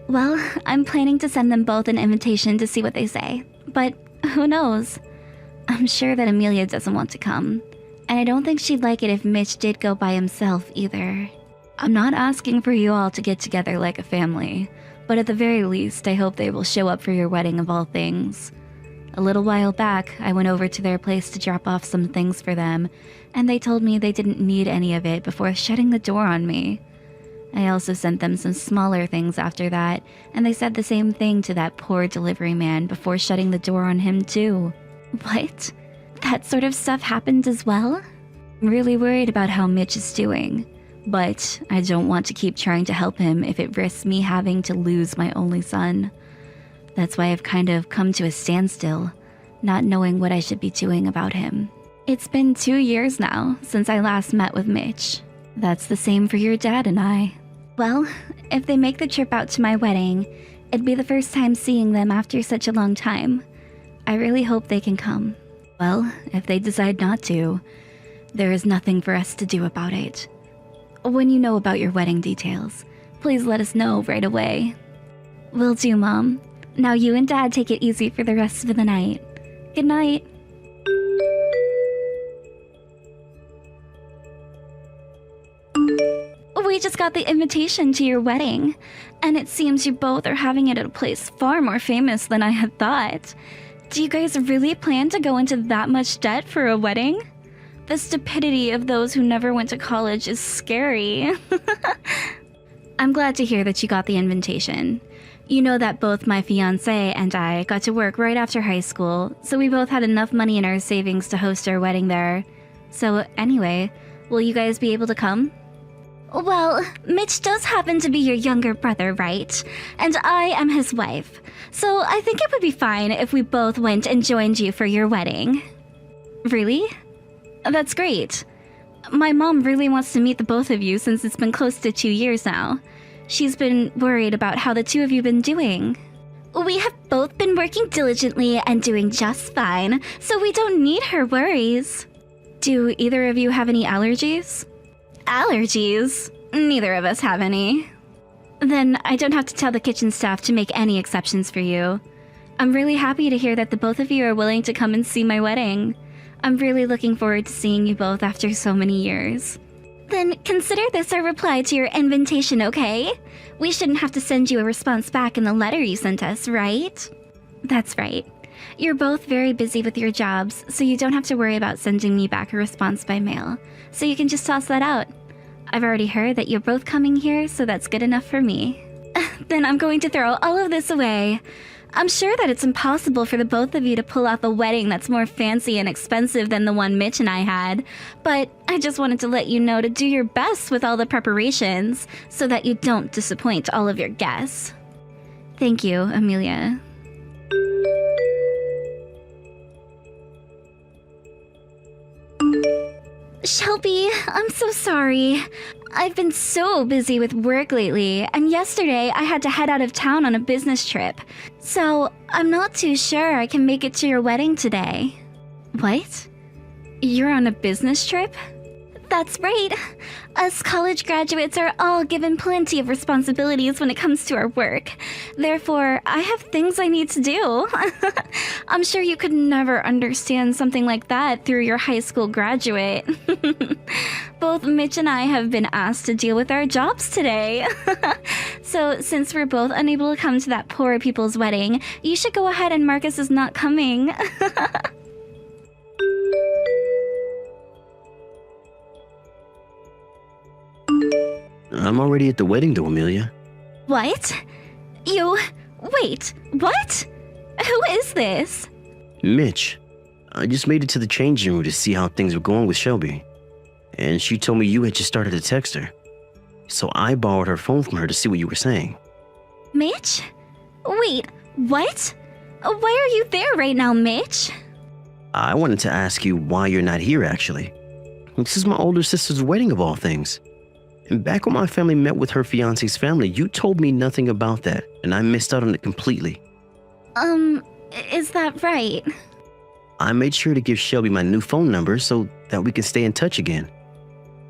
Speaker 1: Well, I'm planning to send them both an invitation to see what they say, but who knows? I'm sure that Amelia doesn't want to come, and I don't think she'd like it if Mitch did go by himself either. I'm not asking for you all to get together like a family, but at the very least, I hope they will show up for your wedding of all things. A little while back, I went over to their place to drop off some things for them, and they told me they didn't need any of it before shutting the door on me. I also sent them some smaller things after that, and they said the same thing to that poor delivery man before shutting the door on him too. What? That sort of stuff happened as well? I'm really worried about how Mitch is doing, but I don't want to keep trying to help him if it risks me having to lose my only son. That's why I've kind of come to a standstill, not knowing what I should be doing about him. It's been 2 years now since I last met with Mitch. That's the same for your dad and I. Well, if they make the trip out to my wedding, it'd be the first time seeing them after such a long time. I really hope they can come. Well, if they decide not to, there is nothing for us to do about it. When you know about your wedding details, please let us know right away. Will do, Mom. Now you and Dad take it easy for the rest of the night. Good night. We just got the invitation to your wedding, and it seems you both are having it at a place far more famous than I had thought. Do you guys really plan to go into that much debt for a wedding? The stupidity of those who never went to college is scary. I'm glad to hear that you got the invitation. You know that both my fiance and I got to work right after high school, so we both had enough money in our savings to host our wedding there. So anyway, will you guys be able to come? Well, Mitch does happen to be your younger brother, right? And I am his wife. So I think it would be fine if we both went and joined you for your wedding. Really? That's great. My mom really wants to meet the both of you since it's been close to 2 years now. She's been worried about how the two of you have been doing. We have both been working diligently and doing just fine, so we don't need her worries. Do either of you have any allergies? Allergies? Neither of us have any. Then I don't have to tell the kitchen staff to make any exceptions for you. I'm really happy to hear that the both of you are willing to come and see my wedding. I'm really looking forward to seeing you both after so many years. Then consider this our reply to your invitation, okay? We shouldn't have to send you a response back in the letter you sent us, right? That's right. You're both very busy with your jobs, so you don't have to worry about sending me back a response by mail. So you can just toss that out. I've already heard that you're both coming here, so that's good enough for me. Then I'm going to throw all of this away. I'm sure that it's impossible for the both of you to pull off a wedding that's more fancy and expensive than the one Mitch and I had, but I just wanted to let you know to do your best with all the preparations so that you don't disappoint all of your guests. Thank you, Amelia. Shelby, I'm so sorry. I've been so busy with work lately, and yesterday I had to head out of town on a business trip. So, I'm not too sure I can make it to your wedding today. What? You're on a business trip? That's right. Us college graduates are all given plenty of responsibilities when it comes to our work. Therefore, I have things I need to do. I'm sure you could never understand something like that through your high school graduate. Both Mitch and I have been asked to deal with our jobs today. So, since we're both unable to come to that poor people's wedding, you should go ahead and mark us as not coming.
Speaker 2: I'm already at the wedding though, Amelia.
Speaker 1: What? Wait, what? Who is this?
Speaker 2: Mitch. I just made it to the changing room to see how things were going with Shelby. And she told me you had just started to text her. So I borrowed her phone from her to see what you were saying.
Speaker 1: Mitch? Wait, what? Why are you there right now, Mitch?
Speaker 2: I wanted to ask you why you're not here, actually. This is my older sister's wedding of all things. And back when my family met with her fiance's family, you told me nothing about that, and I missed out on it completely.
Speaker 1: Is that right?
Speaker 2: I made sure to give Shelby my new phone number so that we can stay in touch again.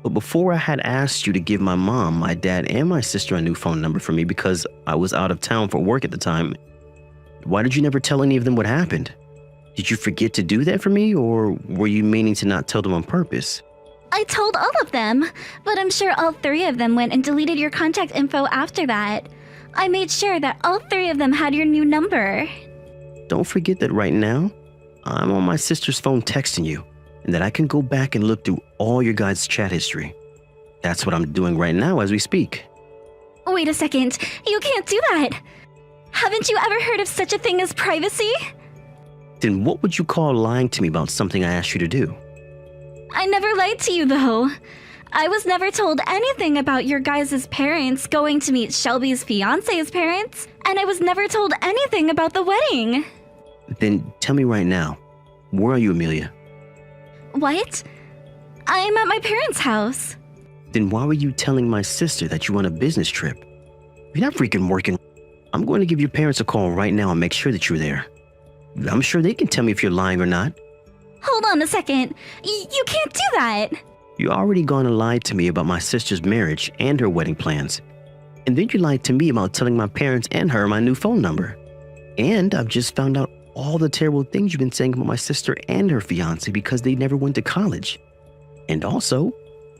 Speaker 2: But before I had asked you to give my mom, my dad, and my sister a new phone number for me because I was out of town for work at the time, why did you never tell any of them what happened? Did you forget to do that for me, or were you meaning to not tell them on purpose?
Speaker 1: I told all of them, but I'm sure all 3 of them went and deleted your contact info after that. I made sure that all 3 of them had your new number.
Speaker 2: Don't forget that right now, I'm on my sister's phone texting you, and that I can go back and look through all your guys' chat history. That's what I'm doing right now as we speak.
Speaker 1: Wait a second, you can't do that! Haven't you ever heard of such a thing as privacy?
Speaker 2: Then what would you call lying to me about something I asked you to do?
Speaker 1: I never lied to you though. I was never told anything about your guys' parents going to meet Shelby's fiance's parents, and I was never told anything about the wedding.
Speaker 2: Then tell me right now, where are you, Amelia?
Speaker 1: What? I'm at my parents' house.
Speaker 2: Then why were you telling my sister that you were on a business trip? You're not freaking working. I'm going to give your parents a call right now and make sure that you're there. I'm sure they can tell me if you're lying or not.
Speaker 1: Hold on a second. You can't do that.
Speaker 2: You already gone and lied to me about my sister's marriage and her wedding plans. And then you lied to me about telling my parents and her my new phone number. And I've just found out all the terrible things you've been saying about my sister and her fiance because they never went to college. And also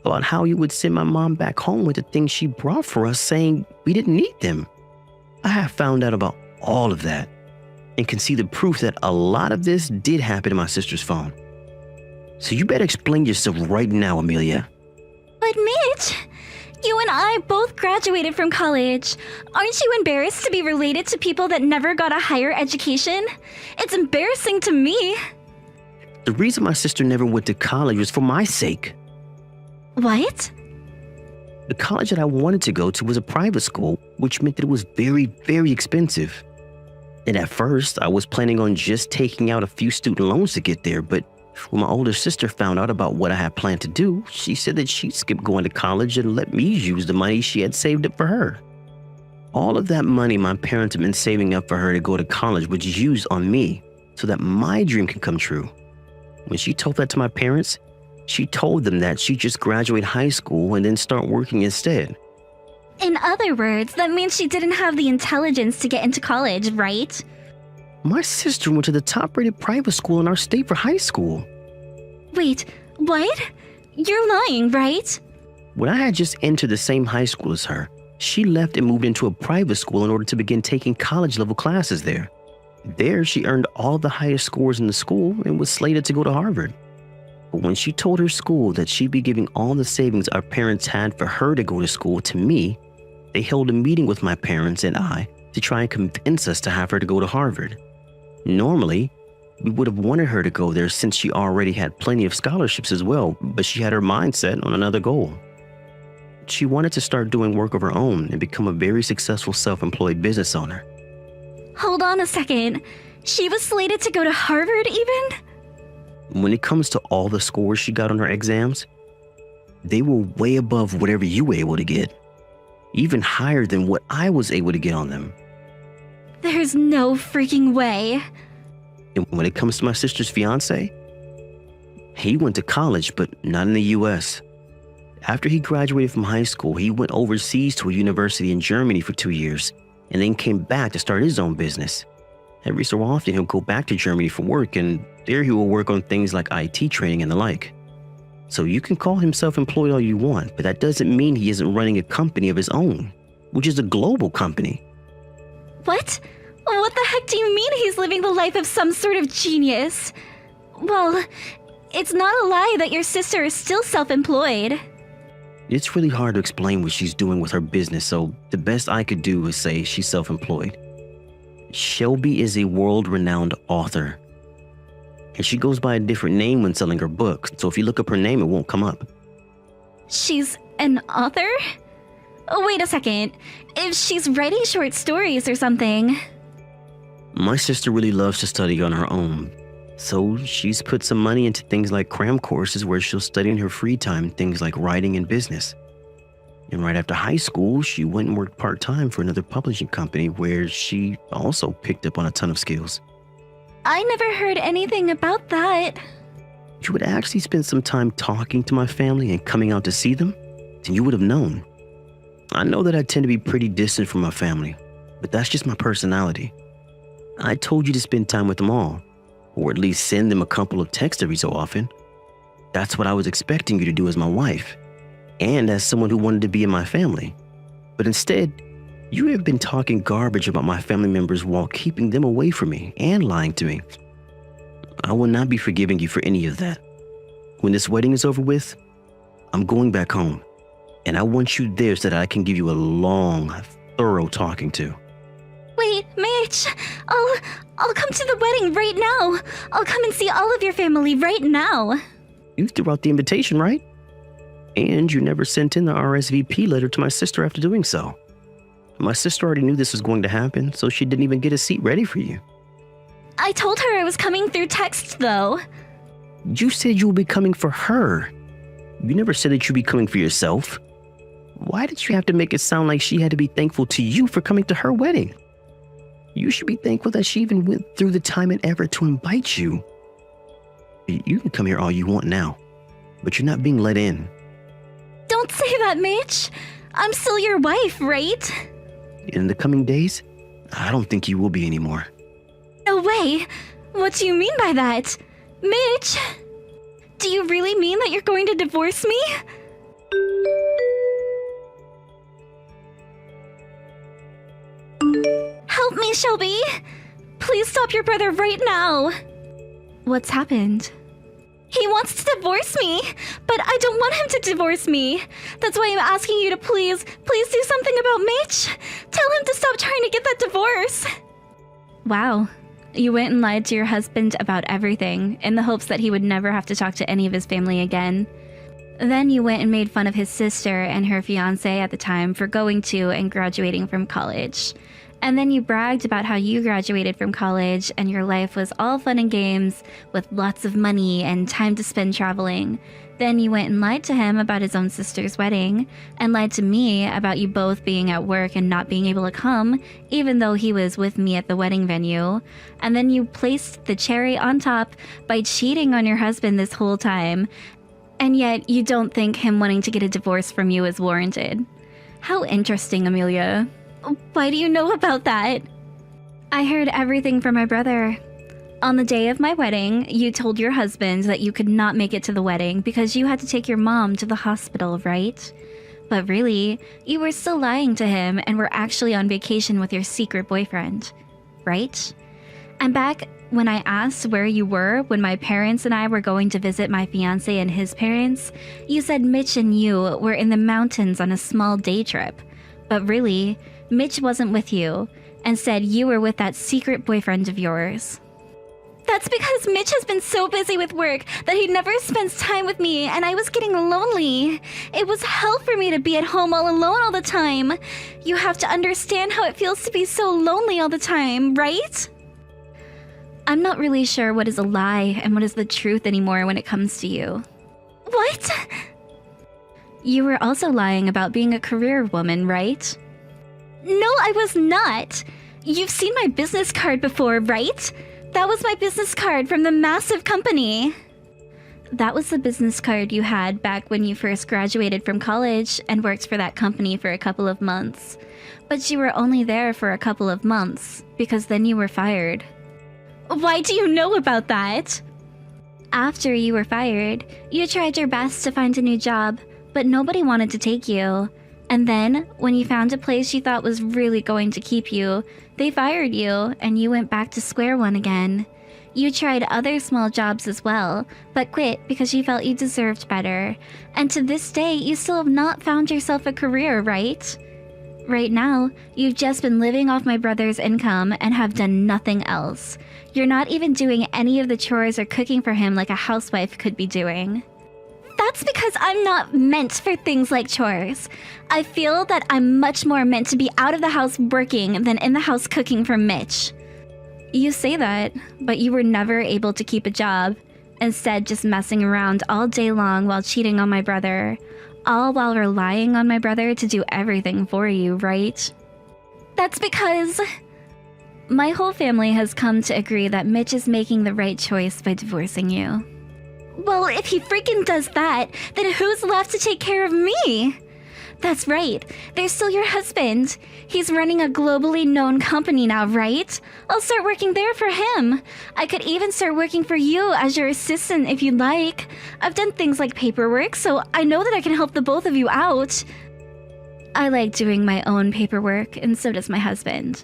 Speaker 2: about how you would send my mom back home with the things she brought for us, saying we didn't need them. I have found out about all of that and can see the proof that a lot of this did happen to my sister's phone. So you better explain yourself right now, Amelia.
Speaker 1: But Mitch, you and I both graduated from college. Aren't you embarrassed to be related to people that never got a higher education? It's embarrassing to me.
Speaker 2: The reason my sister never went to college was for my sake.
Speaker 1: What?
Speaker 2: The college that I wanted to go to was a private school, which meant that it was very, very expensive. And at first, I was planning on just taking out a few student loans to get there, but when my older sister found out about what I had planned to do, she said that she'd skip going to college and let me use the money she had saved up for her. All of that money my parents had been saving up for her to go to college was used on me so that my dream could come true. When she told that to my parents, she told them that she'd just graduate high school and then start working instead.
Speaker 1: In other words, that means she didn't have the intelligence to get into college, right?
Speaker 2: My sister went to the top-rated private school in our state for high school.
Speaker 1: Wait, what? You're lying, right?
Speaker 2: When I had just entered the same high school as her, she left and moved into a private school in order to begin taking college-level classes there. There, she earned all the highest scores in the school and was slated to go to Harvard. But when she told her school that she'd be giving all the savings our parents had for her to go to school to me, they held a meeting with my parents and I to try and convince us to have her to go to Harvard. Normally, we would have wanted her to go there since she already had plenty of scholarships as well, but she had her mind set on another goal. She wanted to start doing work of her own and become a very successful self-employed business owner.
Speaker 1: Hold on a second. She was slated to go to Harvard even?
Speaker 2: When it comes to all the scores she got on her exams, they were way above whatever you were able to get, even higher than what I was able to get on them.
Speaker 1: There's no freaking way.
Speaker 2: And when it comes to my sister's fiance, he went to college, but not in the US. After he graduated from high school, he went overseas to a university in Germany for 2 years, and then came back to start his own business. Every so often, he'll go back to Germany for work, and there he will work on things like IT training and the like. So you can call him self-employed all you want, but that doesn't mean he isn't running a company of his own, which is a global company.
Speaker 1: What? What the heck do you mean he's living the life of some sort of genius? Well, it's not a lie that your sister is still self-employed.
Speaker 2: It's really hard to explain what she's doing with her business, so the best I could do is say she's self-employed. Shelby is a world-renowned author, and she goes by a different name when selling her books, so if you look up her name, it won't come up.
Speaker 1: She's an author? Oh, wait a second. If she's writing short stories or something.
Speaker 2: My sister really loves to study on her own, so she's put some money into things like cram courses where she'll study in her free time things like writing and business. And right after high school, she went and worked part-time for another publishing company where she also picked up on a ton of skills.
Speaker 1: I never heard anything about that.
Speaker 2: you would actually spend some time talking to my family and coming out to see them, then you would have known. I know that I tend to be pretty distant from my family, but that's just my personality. I told you to spend time with them all, or at least send them a couple of texts every so often. That's what I was expecting you to do as my wife, and as someone who wanted to be in my family. But instead, you have been talking garbage about my family members while keeping them away from me and lying to me. I will not be forgiving you for any of that. When this wedding is over with, I'm going back home, and I want you there so that I can give you a long, thorough talking to.
Speaker 1: Wait, Mitch! I'll come to the wedding right now! I'll come and see all of your family right now!
Speaker 2: You threw out the invitation, right? And you never sent in the RSVP letter to my sister after doing so. My sister already knew this was going to happen, so she didn't even get a seat ready for you.
Speaker 1: I told her I was coming through text, though.
Speaker 2: You said you would be coming for her. You never said that you'd be coming for yourself. Why did you have to make it sound like she had to be thankful to you for coming to her wedding? You should be thankful that she even went through the time and effort to invite you. You can come here all you want now, but you're not being let in.
Speaker 1: Don't say that, Mitch. I'm still your wife, right?
Speaker 2: In the coming days, I don't think you will be anymore.
Speaker 1: No way! What do you mean by that? Mitch! Do you really mean that you're going to divorce me? Help me, Shelby! Please stop your brother right now! What's happened? He wants to divorce me, but I don't want him to divorce me. That's why I'm asking you to please do something about Mitch. Tell him to stop trying to get that divorce. Wow. You went and lied to your husband about everything in the hopes that he would never have to talk to any of his family again. Then you went and made fun of his sister and her fiance at the time for going to and graduating from college. And then you bragged about how you graduated from college and your life was all fun and games with lots of money and time to spend traveling. Then you went and lied to him about his own sister's wedding and lied to me about you both being at work and not being able to come, even though he was with me at the wedding venue. And then you placed the cherry on top by cheating on your husband this whole time. And yet you don't think him wanting to get a divorce from you is warranted. How interesting, Amelia. Why do you know about that? I heard everything from my brother. On the day of my wedding, you told your husband that you could not make it to the wedding because you had to take your mom to the hospital, right? But really, you were still lying to him and were actually on vacation with your secret boyfriend, right? And back when I asked where you were when my parents and I were going to visit my fiance and his parents, you said Mitch and you were in the mountains on a small day trip. But really, Mitch wasn't with you and said you were with that secret boyfriend of yours. That's because Mitch has been so busy with work that he never spends time with me, and I was getting lonely. It was hell for me to be at home all alone all the time. You have to understand how it feels to be so lonely all the time, right? I'm not really sure what is a lie and what is the truth anymore when it comes to you. What? You were also lying about being a career woman, right? No, I was not. You've seen my business card before, right? That was my business card from the massive company. That was the business card you had back when you first graduated from college and worked for that company for a couple of months. But you were only there for a couple of months, because then you were fired. Why do you know about that? After you were fired, you tried your best to find a new job, but nobody wanted to take you. And then, when you found a place you thought was really going to keep you, they fired you, and you went back to square one again. You tried other small jobs as well, but quit because you felt you deserved better. And to this day, you still have not found yourself a career, right? Right now, you've just been living off my brother's income and have done nothing else. You're not even doing any of the chores or cooking for him like a housewife could be doing. That's because I'm not meant for things like chores. I feel that I'm much more meant to be out of the house working than in the house cooking for Mitch. You say that, but you were never able to keep a job, instead just messing around all day long while cheating on my brother, all while relying on my brother to do everything for you, right? That's because my whole family has come to agree that Mitch is making the right choice by divorcing you. Well, if he freaking does that, then who's left to take care of me? That's right. There's still your husband. He's running a globally known company now, right? I'll start working there for him. I could even start working for you as your assistant if you'd like. I've done things like paperwork, so I know that I can help the both of you out. I like doing my own paperwork, and so does my husband.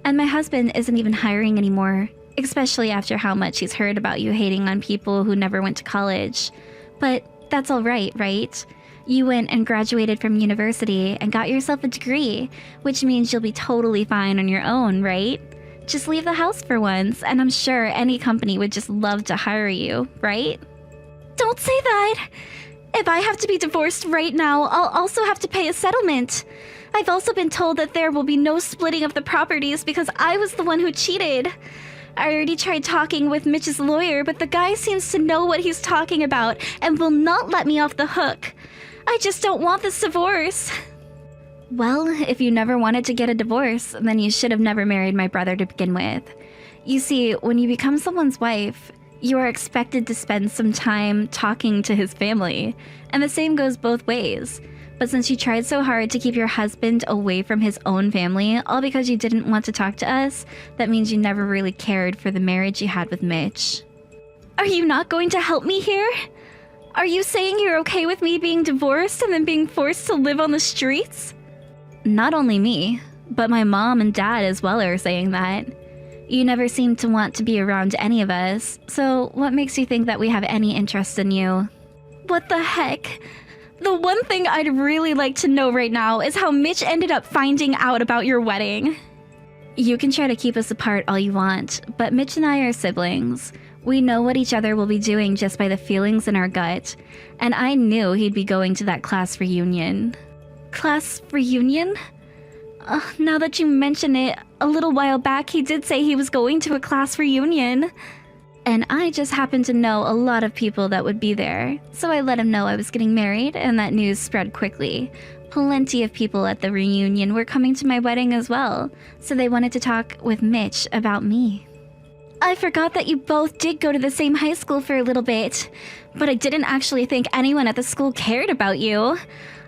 Speaker 1: And my husband isn't even hiring anymore, especially after how much he's heard about you hating on people who never went to college. But that's all right, right? You went and graduated from university and got yourself a degree, which means you'll be totally fine on your own, right? Just leave the house for once, and I'm sure any company would just love to hire you, right? Don't say that! If I have to be divorced right now, I'll also have to pay a settlement. I've also been told that there will be no splitting of the properties because I was the one who cheated. I already tried talking with Mitch's lawyer, but the guy seems to know what he's talking about and will not let me off the hook. I just don't want this divorce. Well, if you never wanted to get a divorce, then you should have never married my brother to begin with. You see, when you become someone's wife, you are expected to spend some time talking to his family, and the same goes both ways. But since you tried so hard to keep your husband away from his own family, all because you didn't want to talk to us, that means you never really cared for the marriage you had with Mitch. Are you not going to help me here? Are you saying you're okay with me being divorced and then being forced to live on the streets? Not only me, but my mom and dad as well are saying that. You never seem to want to be around any of us, so what makes you think that we have any interest in you? What the heck? The one thing I'd really like to know right now is how Mitch ended up finding out about your wedding. You can try to keep us apart all you want, but Mitch and I are siblings. We know what each other will be doing just by the feelings in our gut, and I knew he'd be going to that class reunion. Class reunion? Now that you mention it, a little while back he did say he was going to a class reunion. And I just happened to know a lot of people that would be there, so I let him know I was getting married, and that news spread quickly. Plenty of people at the reunion were coming to my wedding as well, so they wanted to talk with Mitch about me. I forgot that you both did go to the same high school for a little bit, but I didn't actually think anyone at the school cared about you.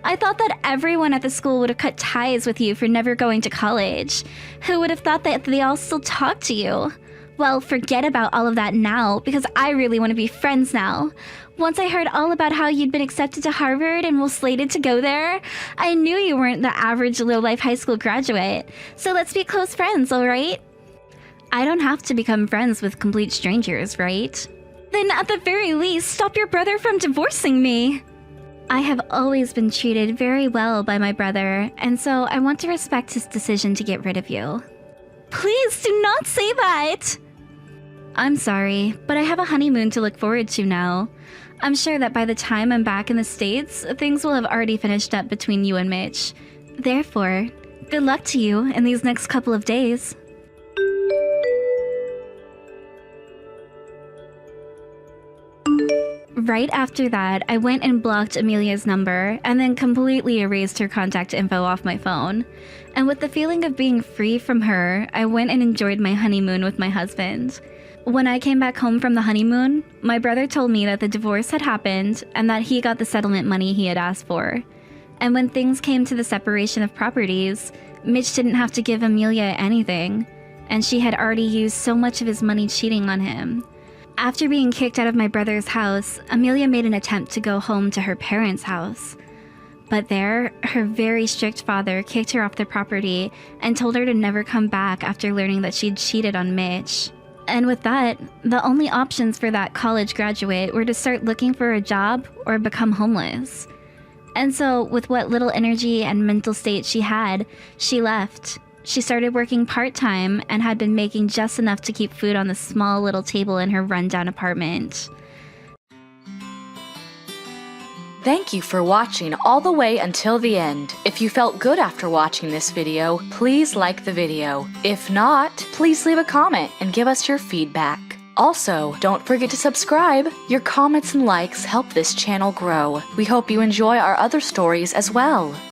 Speaker 1: I thought that everyone at the school would have cut ties with you for never going to college. Who would have thought that they all still talked to you? Well, forget about all of that now, because I really want to be friends now. Once I heard all about how you'd been accepted to Harvard and was slated to go there, I knew you weren't the average low-life high school graduate. So let's be close friends, alright? I don't have to become friends with complete strangers, right? Then at the very least, stop your brother from divorcing me. I have always been treated very well by my brother, and so I want to respect his decision to get rid of you. Please do not say that! I'm sorry, but I have a honeymoon to look forward to now. I'm sure that by the time I'm back in the States, things will have already finished up between you and Mitch. Therefore, good luck to you in these next couple of days. Right after that, I went and blocked Amelia's number and then completely erased her contact info off my phone. And with the feeling of being free from her, I went and enjoyed my honeymoon with my husband. When I came back home from the honeymoon, my brother told me that the divorce had happened and that he got the settlement money he had asked for. And when things came to the separation of properties, Mitch didn't have to give Amelia anything, and she had already used so much of his money cheating on him. After being kicked out of my brother's house, Amelia made an attempt to go home to her parents' house. But there, her very strict father kicked her off the property and told her to never come back after learning that she'd cheated on Mitch. And with that, the only options for that college graduate were to start looking for a job or become homeless. And so, with what little energy and mental state she had, she left. She started working part-time and had been making just enough to keep food on the small little table in her rundown apartment.
Speaker 5: Thank you for watching all the way until the end. If you felt good after watching this video, please like the video. If not, please leave a comment and give us your feedback. Also, don't forget to subscribe. Your comments and likes help this channel grow. We hope you enjoy our other stories as well.